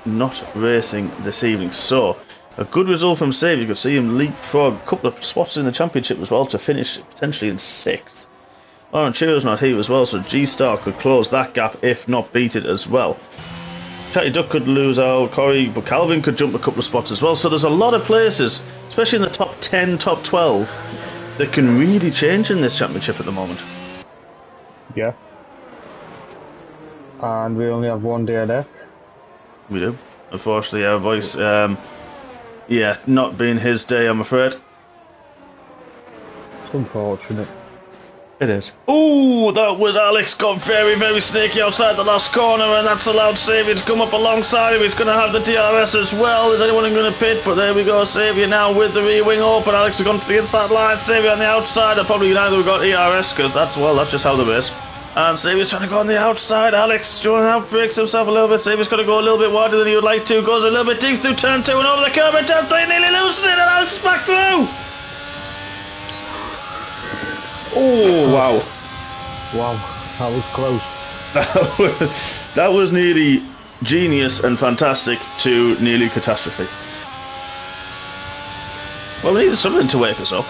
not racing this evening, so a good result from Save. You could see him leapfrog a couple of spots in the championship as well to finish potentially in 6th. Lauren Chero's not here as well, so G-Star could close that gap if not beat it as well. Chatty Duck could lose out, Corey, but Calvin could jump a couple of spots as well. So there's a lot of places, especially in the top 10, top 12, that can really change in this championship at the moment. Yeah. And we only have one DNF. We do. Unfortunately, our voice, yeah, not being his day, I'm afraid. It's unfortunate. It is. Ooh, that was Alex got very, very snaky outside the last corner, and that's allowed Saviour to come up alongside him. He's going to have the DRS as well. Is anyone going to pit? But there we go, Saviour now with the rear wing open. Alex has gone to the inside line. Saviour on the outside. Probably neither got ERS because that's just how the race. And Saviour's trying to go on the outside. Alex trying out breaks himself a little bit. Saviour's got to go a little bit wider than he would like to. Goes a little bit deep through turn 2 and over the curb and turn 3. Nearly loses it, and Alex is back through. Oh, wow. Wow, that was close. That was nearly genius and fantastic to nearly catastrophe. Well, we needed something to wake us up.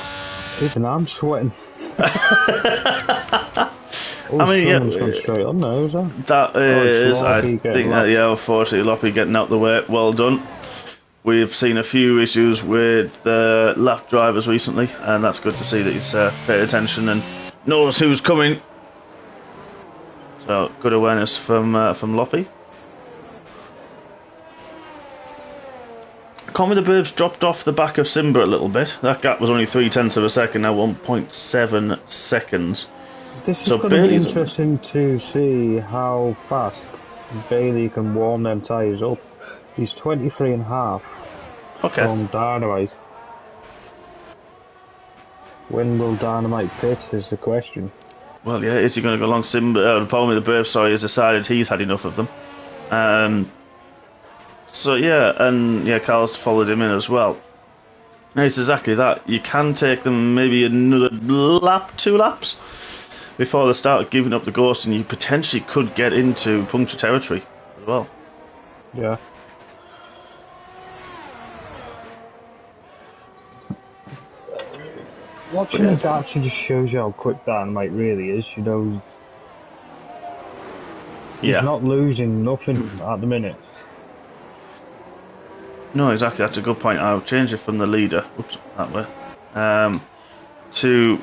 Even I'm sweating. I mean, yeah, gone straight on there, is that? That is, I think that, yeah, unfortunately, Loppy getting out the way. Well done. We've seen a few issues with lap drivers recently, and that's good to see that he's paid attention and knows who's coming. So good awareness from Loppy. Conway the Burbs dropped off the back of Simba a little bit. That gap was only 0.3 of a second, now 1.7 seconds. This is going to be interesting to see how fast Bailey can warm them tyres up. He's 23.5 from Dynamite. When will Dynamite pit is the question. Well, yeah, is he going to go along Simba? The problem with the Burbs, sorry, has decided he's had enough of them. So yeah, and yeah, Carl's followed him in as well. And it's exactly that. You can take them maybe another lap, 2 laps before they start giving up the ghost, and you potentially could get into puncture territory as well. Yeah. Watching the actually just shows you how quick Dynamite really is, you know. He's not losing nothing at the minute. No, exactly, that's a good point. I'll change it from the leader, oops, that way, to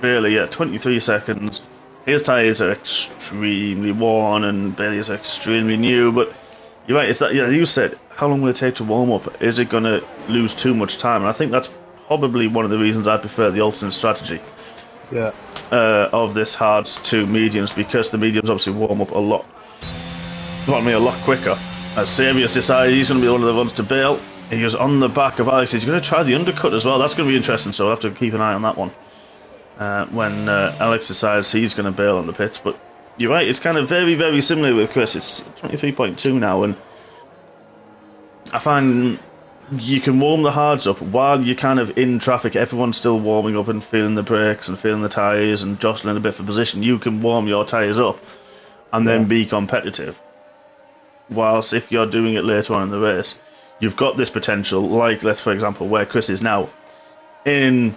Bailey at 23 seconds. His tyres are extremely worn and Bailey's are extremely new, but you're right, it's that, yeah, you said, how long will it take to warm up? Is it going to lose too much time? And I think that's probably one of the reasons I prefer the alternate strategy of this hards to mediums, because the mediums obviously warm up a lot quicker. As Saviour's decided he's going to be one of the ones to bail. He was on the back of Alex. He's going to try the undercut as well. That's going to be interesting, so we'll have to keep an eye on that one when Alex decides he's going to bail on the pits. But you're right, it's kind of very, very similar with Chris. It's 23.2 now, and I find you can warm the hards up while you're kind of in traffic. Everyone's still warming up and feeling the brakes and feeling the tyres and jostling a bit for position. You can warm your tyres up and then be competitive. Whilst if you're doing it later on in the race, you've got this potential, like, let's for example, where Chris is now, in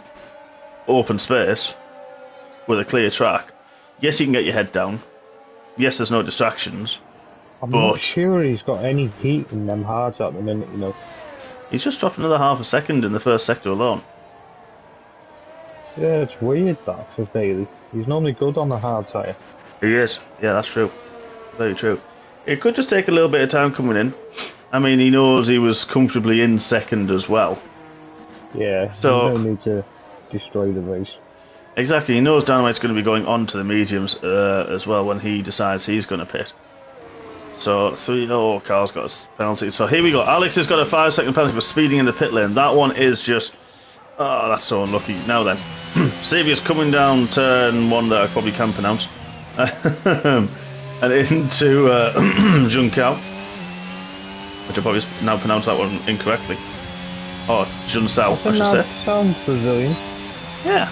open space with a clear track. Yes, you can get your head down. Yes, there's no distractions. I'm not sure he's got any heat in them hards at the minute, you know. He's just dropped another half a second in the first sector alone. Yeah, it's weird that for Bailey. He's normally good on the hard tyre. He is. Yeah, that's true. Very true. It could just take a little bit of time coming in. I mean, he knows he was comfortably in second as well. Yeah, so you don't need to destroy the race. Exactly, he knows Dynamite's going to be going on to the mediums as well when he decides he's going to pit. So, Carl's got a penalty. So here we go. Alex has got a 5-second penalty for speeding in the pit lane. That one is just... Oh, that's so unlucky. Now then. Saviour's coming down turn 1 that I probably can pronounce. And into Junkao. Which I probably now pronounce that one incorrectly. Or Junsao, I should say. Sounds Brazilian. Yeah.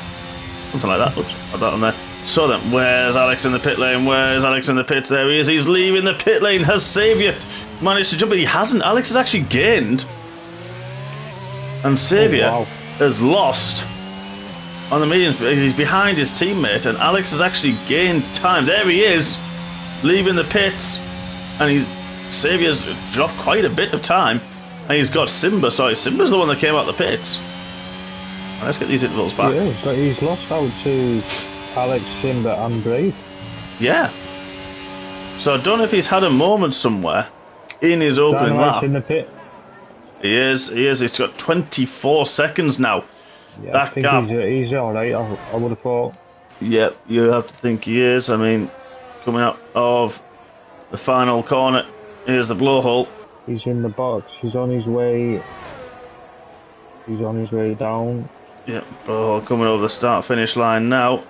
Something like that. Oops, add that on there. So then, where's Alex in the pit lane? Where's Alex in the pits? There he is. He's leaving the pit lane. Has Saviour managed to jump? But he hasn't. Alex has actually gained. And Saviour has lost on the mediums. He's behind his teammate. And Alex has actually gained time. There he is. Leaving the pits. And Saviour's dropped quite a bit of time. And he's got Simba. Sorry, Simba's the one that came out the pits. Let's get these intervals back. Yeah, he's lost out to Alex, Simba and Brave. Yeah. So I don't know if he's had a moment somewhere in his opening lap. In the pit. He is. He's got 24 seconds now. Yeah, that I think gap. He's alright, I would have thought. Yep, you have to think he is. I mean, coming out of the final corner, here's the blowhole. He's in the box. He's on his way. He's on his way down. Yep, blowhole coming over the start-finish line now.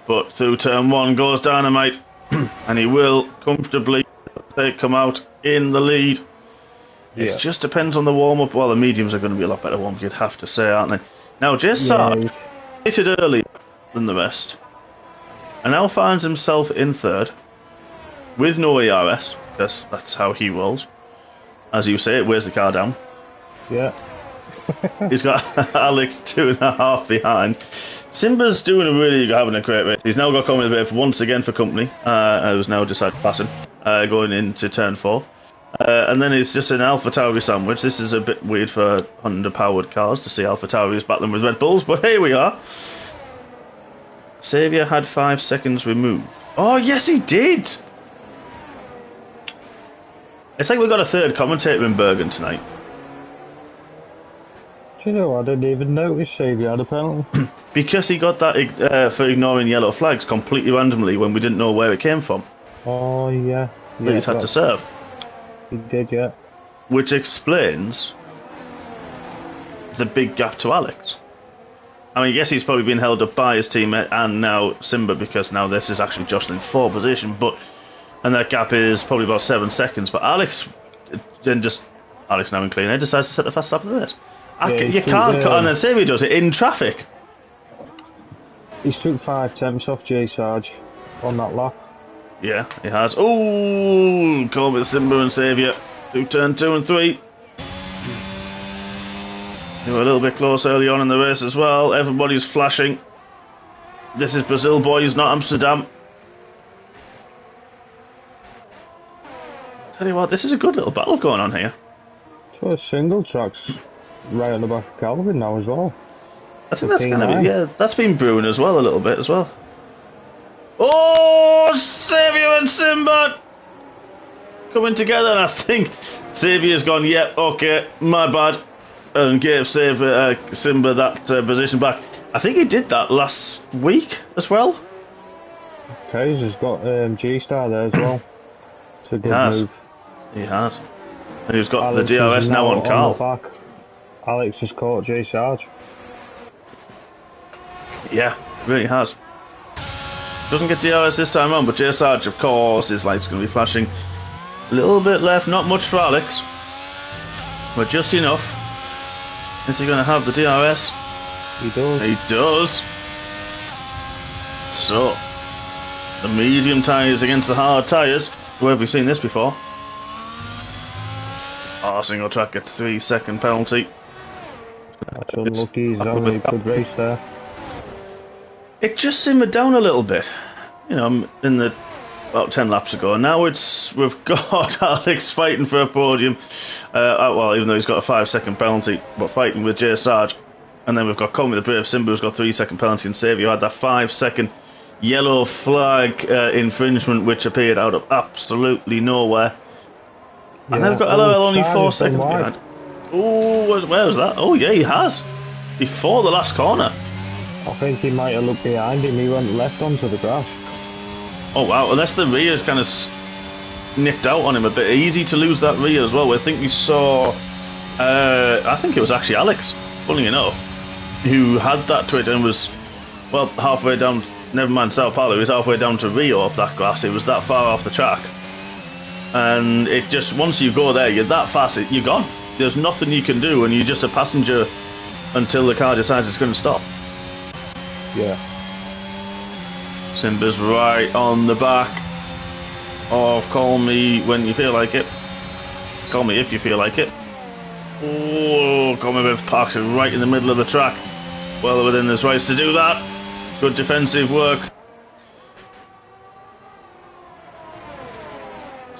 But through turn 1 goes Dynamite. And he will comfortably come out in the lead. It just depends on the warm-up. Well, the mediums are going to be a lot better warm-up, you'd have to say, aren't they? Now, Sarge pitted earlier than the rest. And now finds himself in third. With no ERS, because that's how he rolls. As you say, it wears the car down. Yeah. He's got Alex 2.5 behind. Simba's having a great race. He's now got Coleman a bit once again for company. Who's now decided to pass him, going into turn 4. And then it's just an AlphaTauri sandwich. This is a bit weird for Honda-powered cars to see AlphaTauris battling with Red Bulls, but here we are. Saviour had 5 seconds removed. Oh, yes, he did! It's like we've got a third commentator in Bergen tonight. Do you know, I didn't even notice Saviour had a penalty. Because he got that for ignoring yellow flags completely randomly when we didn't know where it came from. Oh, yeah. But he's had to serve. He did, yeah. Which explains the big gap to Alex. I mean, yes, he's probably been held up by his teammate and now Simba, because now this is actually jostling for position, and that gap is probably about 7 seconds. But Alex now in clean air decides to set the fast lap of the race. You can't cut, and then Saviour does it in traffic. He's took 5 temps off J Sarge on that lap. Yeah, he has. Oh, Corbett, Simba and Saviour through turn 2 and 3. They were a little bit close early on in the race as well. Everybody's flashing. This is Brazil, boys, not Amsterdam. Tell you what, this is a good little battle going on here. So single tracks right on the back of Calvin now as well. I think that's kind of that's been brewing as well a little bit as well. Oh, Saviour and Simba coming together, and I think Saviour's gone, yep, okay, my bad, and gave Simba that position back. I think he did that last week as well. Kaiser's got G-Star there as well. It's a good move. He has. And he's got Alex the DRS now on Carl. Back. Alex has caught J Sarge. Yeah, really has. Doesn't get DRS this time on, but J Sarge, of course, his light's going to be flashing. A little bit left, not much for Alex, but just enough. Is he going to have the DRS? He does. He does. So, the medium tyres against the hard tyres. Where have we seen this before? Oh, single track gets 3-second penalty. That's unlucky. He's having a good race there. It just simmered down a little bit. You know, in the about 10 laps ago. Now we've got Alex fighting for a podium. Well, even though he's got a 5-second penalty, but fighting with Jay Sarge. And then we've got Colmy the Brave Simba, who's got 3-second penalty, and Savio had that 5-second yellow flag infringement, which appeared out of absolutely nowhere. Yeah, and they've got LOL only 4 seconds behind. Oh, where was that? Oh, yeah, he has. Before the last corner. I think he might have looked behind him. He went left onto the grass. Oh, wow. Unless the rear's kind of nipped out on him a bit. Easy to lose that rear as well. I think we saw... I think it was actually Alex, funny enough, who had that twit and was, well, halfway down... Never mind Sao Paulo, he was halfway down to Rio up that grass. It was that far off the track. And it just, once you go there, you're that fast, you're gone. There's nothing you can do, and you're just a passenger until the car decides it's going to stop. Yeah. Simba's right on the back of Call Me When You Feel Like It. Call Me If You Feel Like It. Oh, Call Me If parks it right in the middle of the track. Well within his rights to do that. Good defensive work.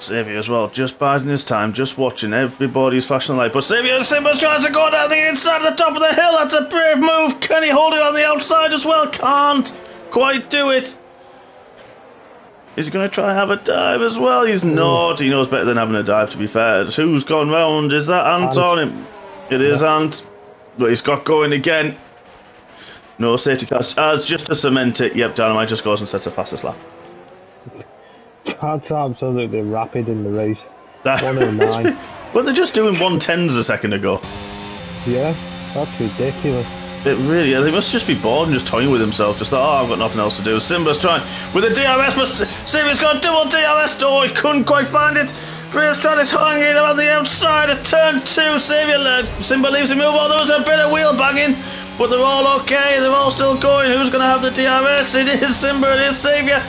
Xavier as well, just biding his time, just watching everybody's flashing light. But Xavier Simba's trying to go down the inside of the top of the hill. That's a brave move. Can he hold it on the outside as well? Can't quite do it. He's going to try and have a dive as well. He's not. He knows better than having a dive, to be fair. Who's gone round? Is that Ant on him? It is Ant. But he's got going again. No safety cars. As just to cement it, yep, Dynamite just goes and sets the fastest lap. That's absolutely rapid in the race. 109. But they're just doing 110s a second ago. Yeah, that's ridiculous. It really is. He must just be bored and just toying with himself. Just thought, oh, I've got nothing else to do. Simba's trying with a DRS, but Simba's got a double DRS. Oh, he couldn't quite find it. Brave's trying to hang it on the outside of turn 2. Simba leaves him move on. There was a bit of wheel banging, but they're all okay. They're all still going. Who's going to have the DRS? It is Simba. It is Saviour.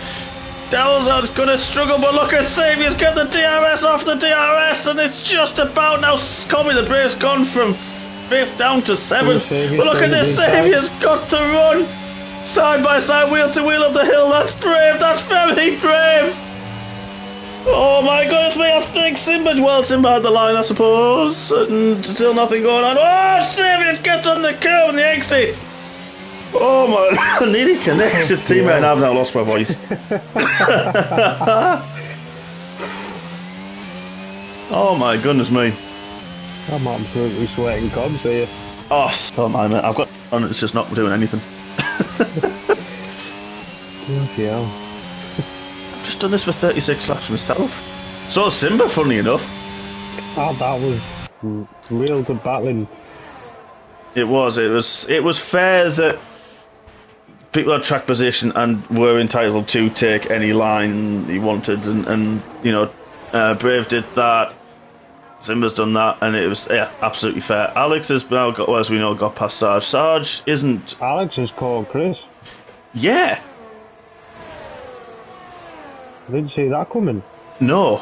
Dowell's going to struggle, but look at Saviour's got the DRS off the DRS, and it's just about now. Comey the Brave's gone from 5th down to 7th. But look at this, Saviour's got to run side by side, wheel to wheel up the hill. That's brave. That's very brave. Oh my goodness me, I think Simba had the line, I suppose, and still nothing going on. Oh, Saviour gets on the curve and the exit. Oh my, nearly connected teammate, and I've now lost my voice. Oh my goodness me. I'm absolutely sweating cobs here. Oh, don't mind me, I've got on, it's just not doing anything. Yeah. I've just done this for 36 laps myself. So Simba, funny enough. Oh, that was real good battling. It was fair that people had track position and were entitled to take any line he wanted, and you know, Brave did that, Simba's done that, and it was absolutely fair. Alex has now got, well, as we know, got past Sarge. Sarge isn't. Alex has called Chris. Yeah. Didn't see that coming. No,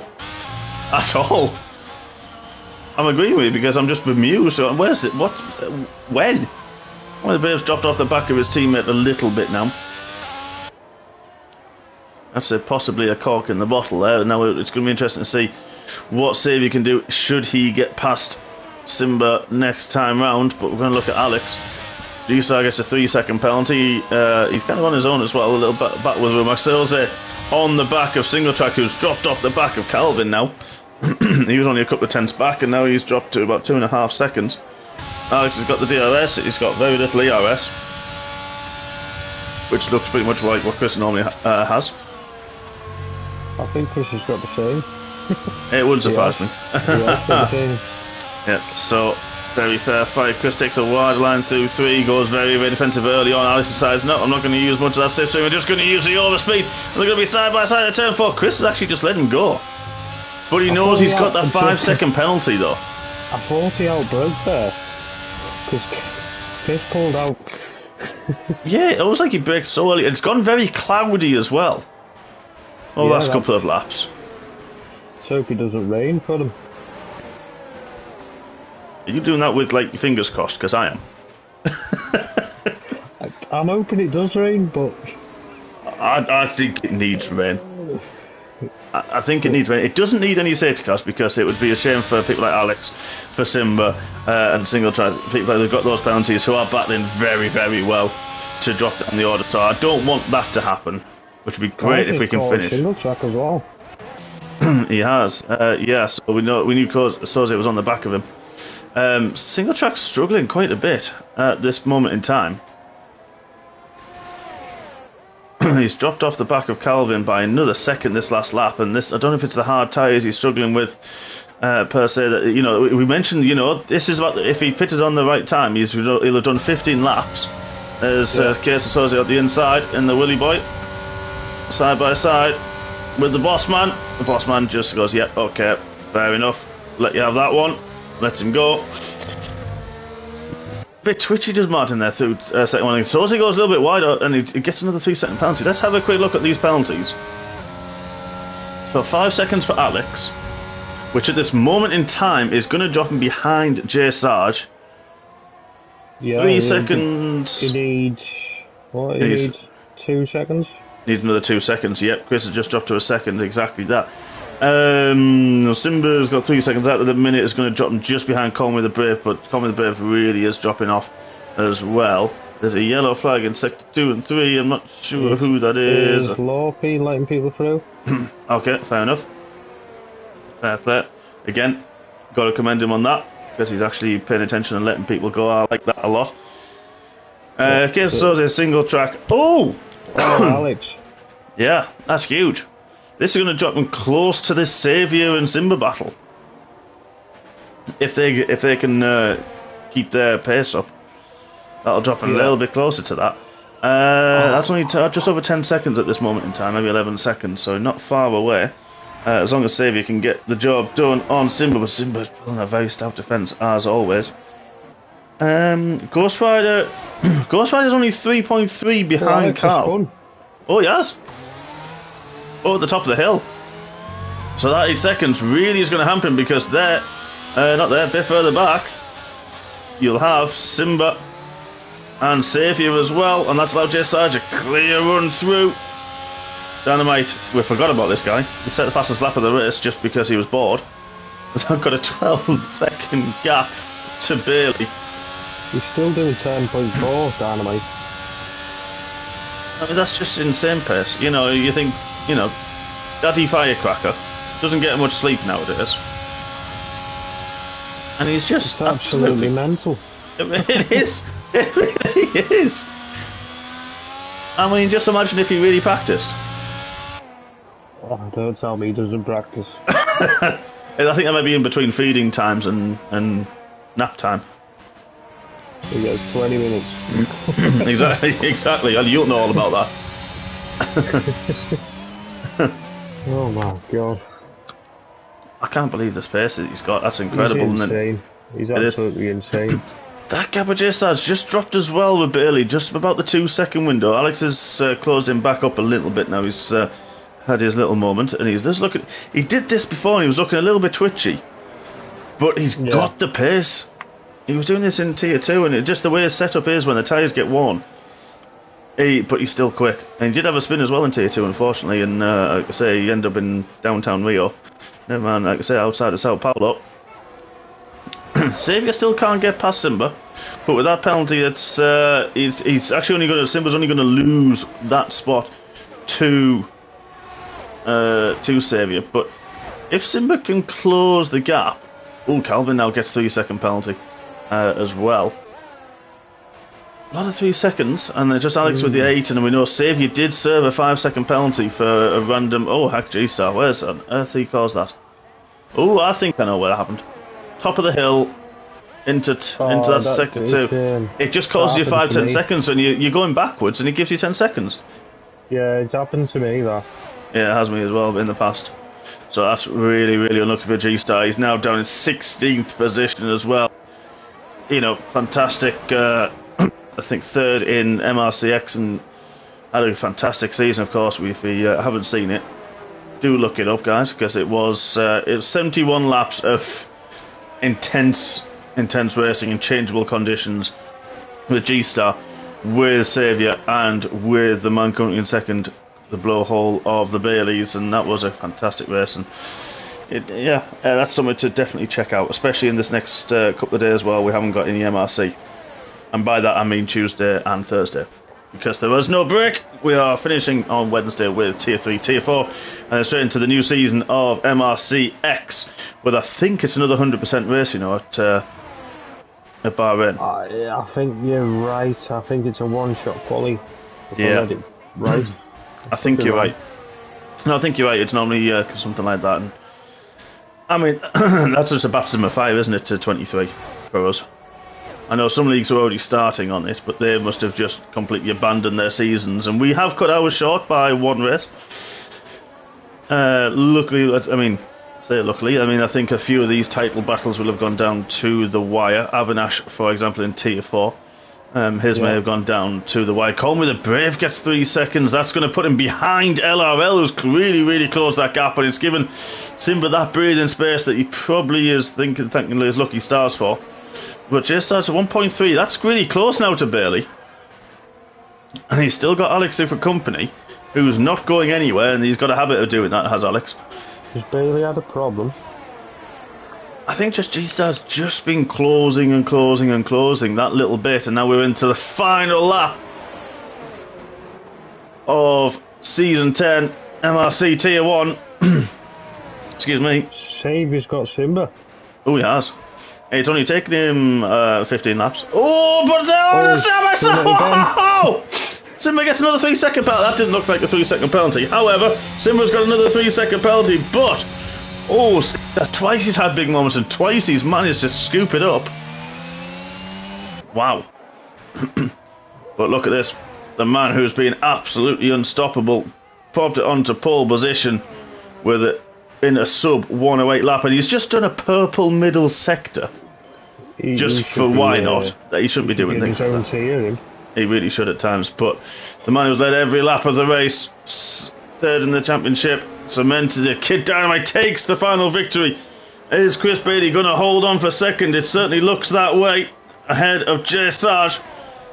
at all. I'm agreeing with you because I'm just bemused. So where's it? What? When? Well, the Braves dropped off the back of his teammate a little bit now. I've said possibly a cork in the bottle there. Now it's going to be interesting to see what Saviour can do should he get past Simba next time round. But we're going to look at Alex. G-Star gets a 3-second penalty. He's kind of on his own as well. A little bit back with Maxilze on the back of Single Track, who's dropped off the back of Calvin now. He was only a couple of tenths back, and now he's dropped to about 2.5 seconds. Alex has got the DRS, he's got very little ERS, which looks pretty much like what Chris normally has. I think Chris has got the same. It wouldn't surprise me. Yeah, so very fair fight. Chris takes a wide line through 3, goes very, very defensive early on. Alex decides, no, I'm not going to use much of that slipstream, I'm just going to use the overspeed. And they're going to be side by side at turn 4. Chris has actually just let him go. But he knows he's got that 5-second penalty though. I thought he outbroke there. Piss pulled out. Yeah, it looks like he braked so early. It's gone very cloudy as well. Oh, Yeah, last couple of laps. Let's hope it doesn't rain for them. Are you doing that with, like, your fingers crossed? Because I am. I'm hoping it does rain, but... I think it needs rain. I think it needs rain. It doesn't need any safety cars because it would be a shame for people like Alex, for Simba, and Single Track, people who've got those penalties who are battling very, very well to drop down the order. So I don't want that to happen, which would be great if we can finish. Single Track as well. He has, yeah. So we knew Soze was on the back of him. Single Track's struggling quite a bit at this moment in time. He's dropped off the back of Calvin by another second this last lap, and this, I don't know if it's the hard tyres he's struggling with per se. That, you know, we mentioned, you know, this is about, if he pitted on the right time, he'll have done 15 laps. There's Case of Soze at the inside in the Willy Boy, side by side with the boss man. The boss man just goes, "Yep, yeah, okay, fair enough. Let you have that one." Lets him go. Bit twitchy does Martin there through second one. Soze goes a little bit wider and he gets another 3-second penalty. Let's have a quick look at these penalties. So 5 seconds for Alex, which at this moment in time is going to drop him behind Jay Sarge. Yeah, 3 seconds. He needs... What? He needs 2 seconds? Needs another 2 seconds. Yep, Chris has just dropped to a second. Exactly that. Simba's got 3 seconds out of the minute. Is going to drop him just behind Conway the Brave, but Conway the Brave really is dropping off as well. There's a yellow flag in sector 2 and 3. I'm not sure who that is. Is Lorpy letting people through? Okay, fair enough. Fair play. Again, got to commend him on that because he's actually paying attention and letting people go. I like that a lot. Case Soze Single Track. Oh, Alex. Yeah, that's huge. This is going to drop them close to this Xavier and Simba battle. If they can keep their pace up, that'll drop them a little bit closer to that. That's only just over 10 seconds at this moment in time, maybe 11 seconds, so not far away. As long as Xavier can get the job done on Simba, but Simba's pulling a very stout defence as always. Ghost Rider's only 3.3 behind Carl. Oh, he has. Oh, at the top of the hill. So that 8 seconds really is going to hamper him because they're not there, a bit further back. You'll have Simba and Xavier as well, and that's allowed Jay Sarge a clear run through. Dynamite, we forgot about this guy. He set the fastest lap of the race just because he was bored. I've got a 12-second gap to Bailey. He's still doing 10.4, Dynamite. I mean, that's just insane pace. You know, you think, you know, Daddy Firecracker doesn't get much sleep nowadays. And he's just it's absolutely mental. It is. It really is. I mean, just imagine if he really practiced. Oh, don't tell me he doesn't practice. I think that might be in between feeding times and nap time. He gets 20 minutes. Exactly. You'll know all about that. Oh my god. I can't believe the space that he's got. That's incredible. He's insane. He's absolutely insane. That gap of J Stars just dropped as well with Bailey, just about the 2 second window. Alex has closed him back up a little bit now. He's had his little moment, and he's just looking. He did this before, and he was looking a little bit twitchy, but he's got the pace. He was doing this in Tier 2, and just the way his setup is when the tyres get worn. But he's still quick. And he did have a spin as well in Tier 2, unfortunately, and like I say, he ended up in downtown Rio. Never mind, like I say, outside of Sao Paulo. Xavier still can't get past Simba, but with that penalty, it's he's actually only going to, Simba's only going to lose that spot to Xavier. But if Simba can close the gap, Calvin now gets 3 second penalty as well. A lot of 3 seconds, and then just Alex with the 8, and we know Xavier did serve a 5 second penalty for a random. Oh heck, G-Star, where's on earth he caused that? Oh, I think I know where that happened. Top of the hill, into that sector 2. It just costs you 5-10 seconds, and you're going backwards, and it gives you 10 seconds. Yeah, it's happened to me, that. Yeah, it has me as well in the past. So that's really, really unlucky for G-Star. He's now down in 16th position as well. fantastic. I think third in MRCX and had a fantastic season. Of course, if you haven't seen it, do look it up, guys, because it was 71 laps of intense racing in changeable conditions with G-Star, with Saviour, and with the man coming in second, the blowhole of the Baileys, and that was a fantastic race. And that's something to definitely check out, especially in this next couple of days while we haven't got any MRC. And by that I mean Tuesday and Thursday, because there was no break. We are finishing on Wednesday with Tier 3, Tier 4, and straight into the new season of MRCX, with I think it's another 100% race, at Bahrain. I think you're right. I think it's a one-shot quali. Right. I think you're right. No, I think you're right. It's normally something like that. And I mean, that's just a baptism of fire, isn't it, to 23 for us? I know some leagues are already starting on it, but they must have just completely abandoned their seasons, and we have cut ours short by one race. Luckily, I think a few of these title battles will have gone down to the wire. Avinash, for example, in Tier 4, may have gone down to the wire. Colm with a Brave gets 3 seconds. That's going to put him behind LRL, who's really, really closed that gap, and it's given Simba that breathing space that he probably is thinking his lucky stars for. But Jay starts at 1.3. That's really close now to Bailey. And he's still got Alex in for company, who's not going anywhere, and he's got a habit of doing that, has Alex. Has Bailey had a problem? I think just G-Star's just been closing that little bit, and now we're into the final lap of Season 10 MRC Tier 1. Excuse me. Saviour's got Simba. Oh, he has. It's only taken him 15 laps. Oh, but Simba gets another 3-second penalty. That didn't look like a 3-second penalty. However, Simba's got another 3-second penalty, but twice he's had big moments, and twice he's managed to scoop it up. Wow. But look at this. The man who's been absolutely unstoppable popped it onto pole position with it in a sub 108 lap, and he's just done a purple middle sector. Why not? He shouldn't be doing things like that. He really should at times, but the man who's led every lap of the race, third in the championship, cemented it. Kid Dynamite takes the final victory. Is Chris Beatty going to hold on for second? It certainly looks that way, ahead of Jay Sarge.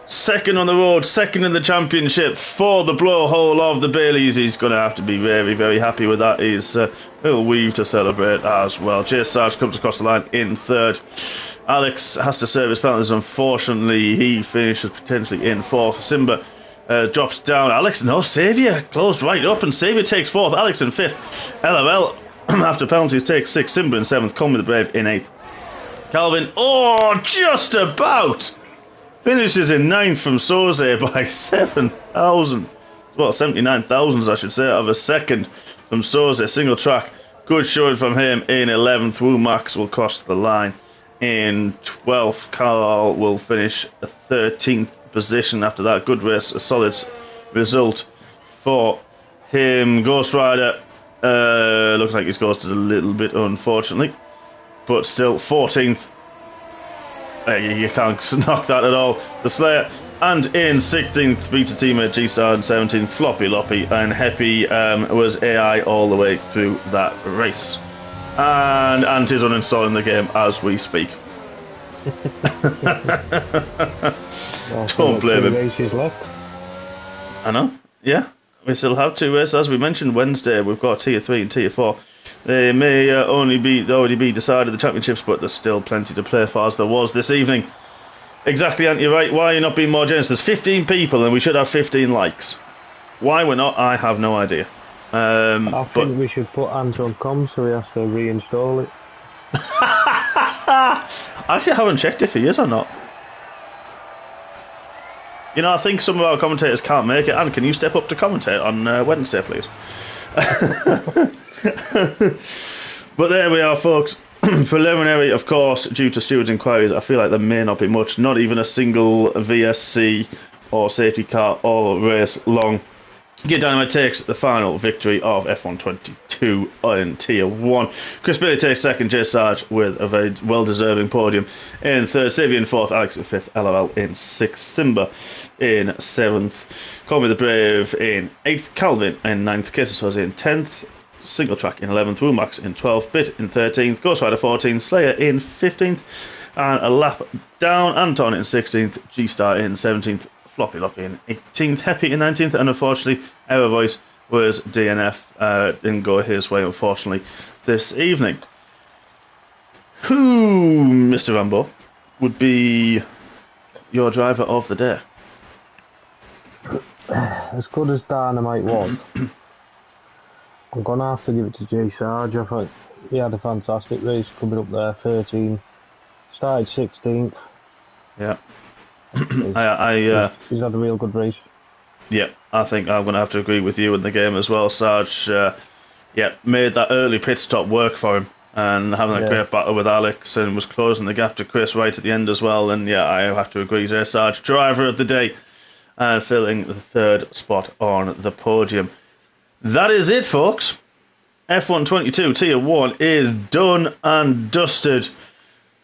Second on the road, second in the championship for the blowhole of the Baileys. He's going to have to be very, very happy with that. He'll weave to celebrate as well. Jay Sarge comes across the line in third. Alex has to serve his penalties. Unfortunately, he finishes potentially in fourth. Simba drops down. Saviour closed right up, and Saviour takes fourth. Alex in fifth. LRL, after penalties, takes sixth. Simba in seventh. Colm with the Brave in eighth. Calvin, just about finishes in ninth from Soze by 79 thousandths, I should say, of a second from Soze. Single track. Good showing from him in 11th. Wu Max will cross the line in 12th. Carl will finish a 13th position after that. Good race, a solid result for him. Ghost Rider looks like he's ghosted a little bit, unfortunately, but still 14th. You can't knock that at all. The Slayer, and in 16th, Beta teammate G-Star, and 17th, Floppy Loppy, and Heppy was AI all the way through that race. And Ant is uninstalling the game as we speak. Don't blame him. Races left. I know, yeah. We still have 2 races. As we mentioned, Wednesday we've got Tier 3 and Tier 4. They may already be decided the championships, but there's still plenty to play for, as there was this evening. Exactly, Ant, you're right. Why are you not being more generous? There's 15 people and we should have 15 likes. Why we're not, I have no idea. I think we should put Ant on comms so he has to reinstall it. Actually, I haven't checked if he is or not. I think some of our commentators can't make it. Ant, can you step up to commentate on Wednesday, please? But there we are, folks. Preliminary, of course, due to stewards' inquiries. I feel like there may not be much, not even a single VSC or safety car or race long Gear Dynamite takes the final victory of F122 in Tier 1. Chris Bailey takes second, Jay Sarge with a very well-deserving podium in third, Savvy in fourth, Alex in fifth, LOL in sixth, Simba in seventh, Call Me the Brave in eighth, Calvin in ninth, Kisses was in 10th, Single Track in 11th, Rumax in 12th, Bit in 13th, Ghost Rider 14th, Slayer in 15th, and a lap down, Anton in 16th, G-Star in 17th, Floppy Loppy in 18th, Happy in 19th, and unfortunately, Our Voice was DNF. Didn't go his way, unfortunately, this evening. Who, Mr. Rambo, would be your driver of the day? As good as Dynamite was, I'm going to have to give it to Jay Sarge. I thought he had a fantastic race coming up there, 13. Started 16th. Yeah. He's had a real good race. Yeah, I think I'm going to have to agree with you in the game as well, Sarge. Made that early pit stop work for him, and having a great battle with Alex, and was closing the gap to Chris right at the end as well. And yeah, I have to agree there, Sarge, driver of the day, and filling the third spot on the podium. That is it, folks. F122 Tier 1 is done and dusted.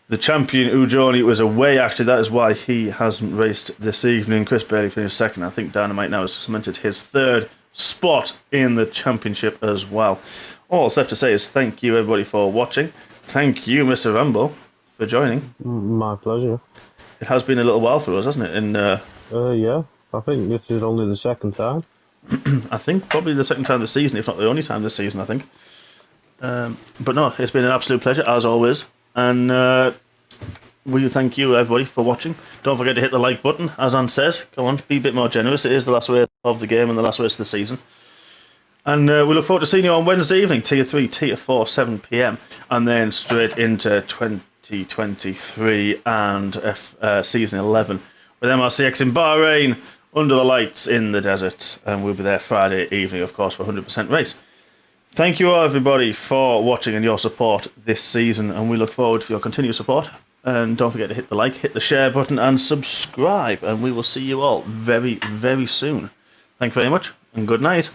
The champion Ujoni was away, actually. That is why he hasn't raced this evening. Chris Bailey finished second. I think Dynamite now has cemented his third spot in the championship as well. All that's left to say is thank you, everybody, for watching. Thank you, Mr. Rambo, for joining. My pleasure. It has been a little while for us, hasn't it? Yeah. I think this is only the second time. I think probably the second time this season, if not the only time this season, I think. But no, it's been an absolute pleasure, as always. And we thank you, everybody, for watching. Don't forget to hit the like button, as Anne says. Come on, be a bit more generous. It is the last race of the game and the last race of the season. And we look forward to seeing you on Wednesday evening, Tier 3, Tier 4, 7 PM. And then straight into 2023 and Season 11 with MRCX in Bahrain, under the lights in the desert. And we'll be there Friday evening, of course, for 100% race. Thank you all, everybody, for watching and your support this season, and we look forward to your continued support. And don't forget to hit the like, hit the share button, and subscribe, and we will see you all very, very soon. Thank you very much, and good night.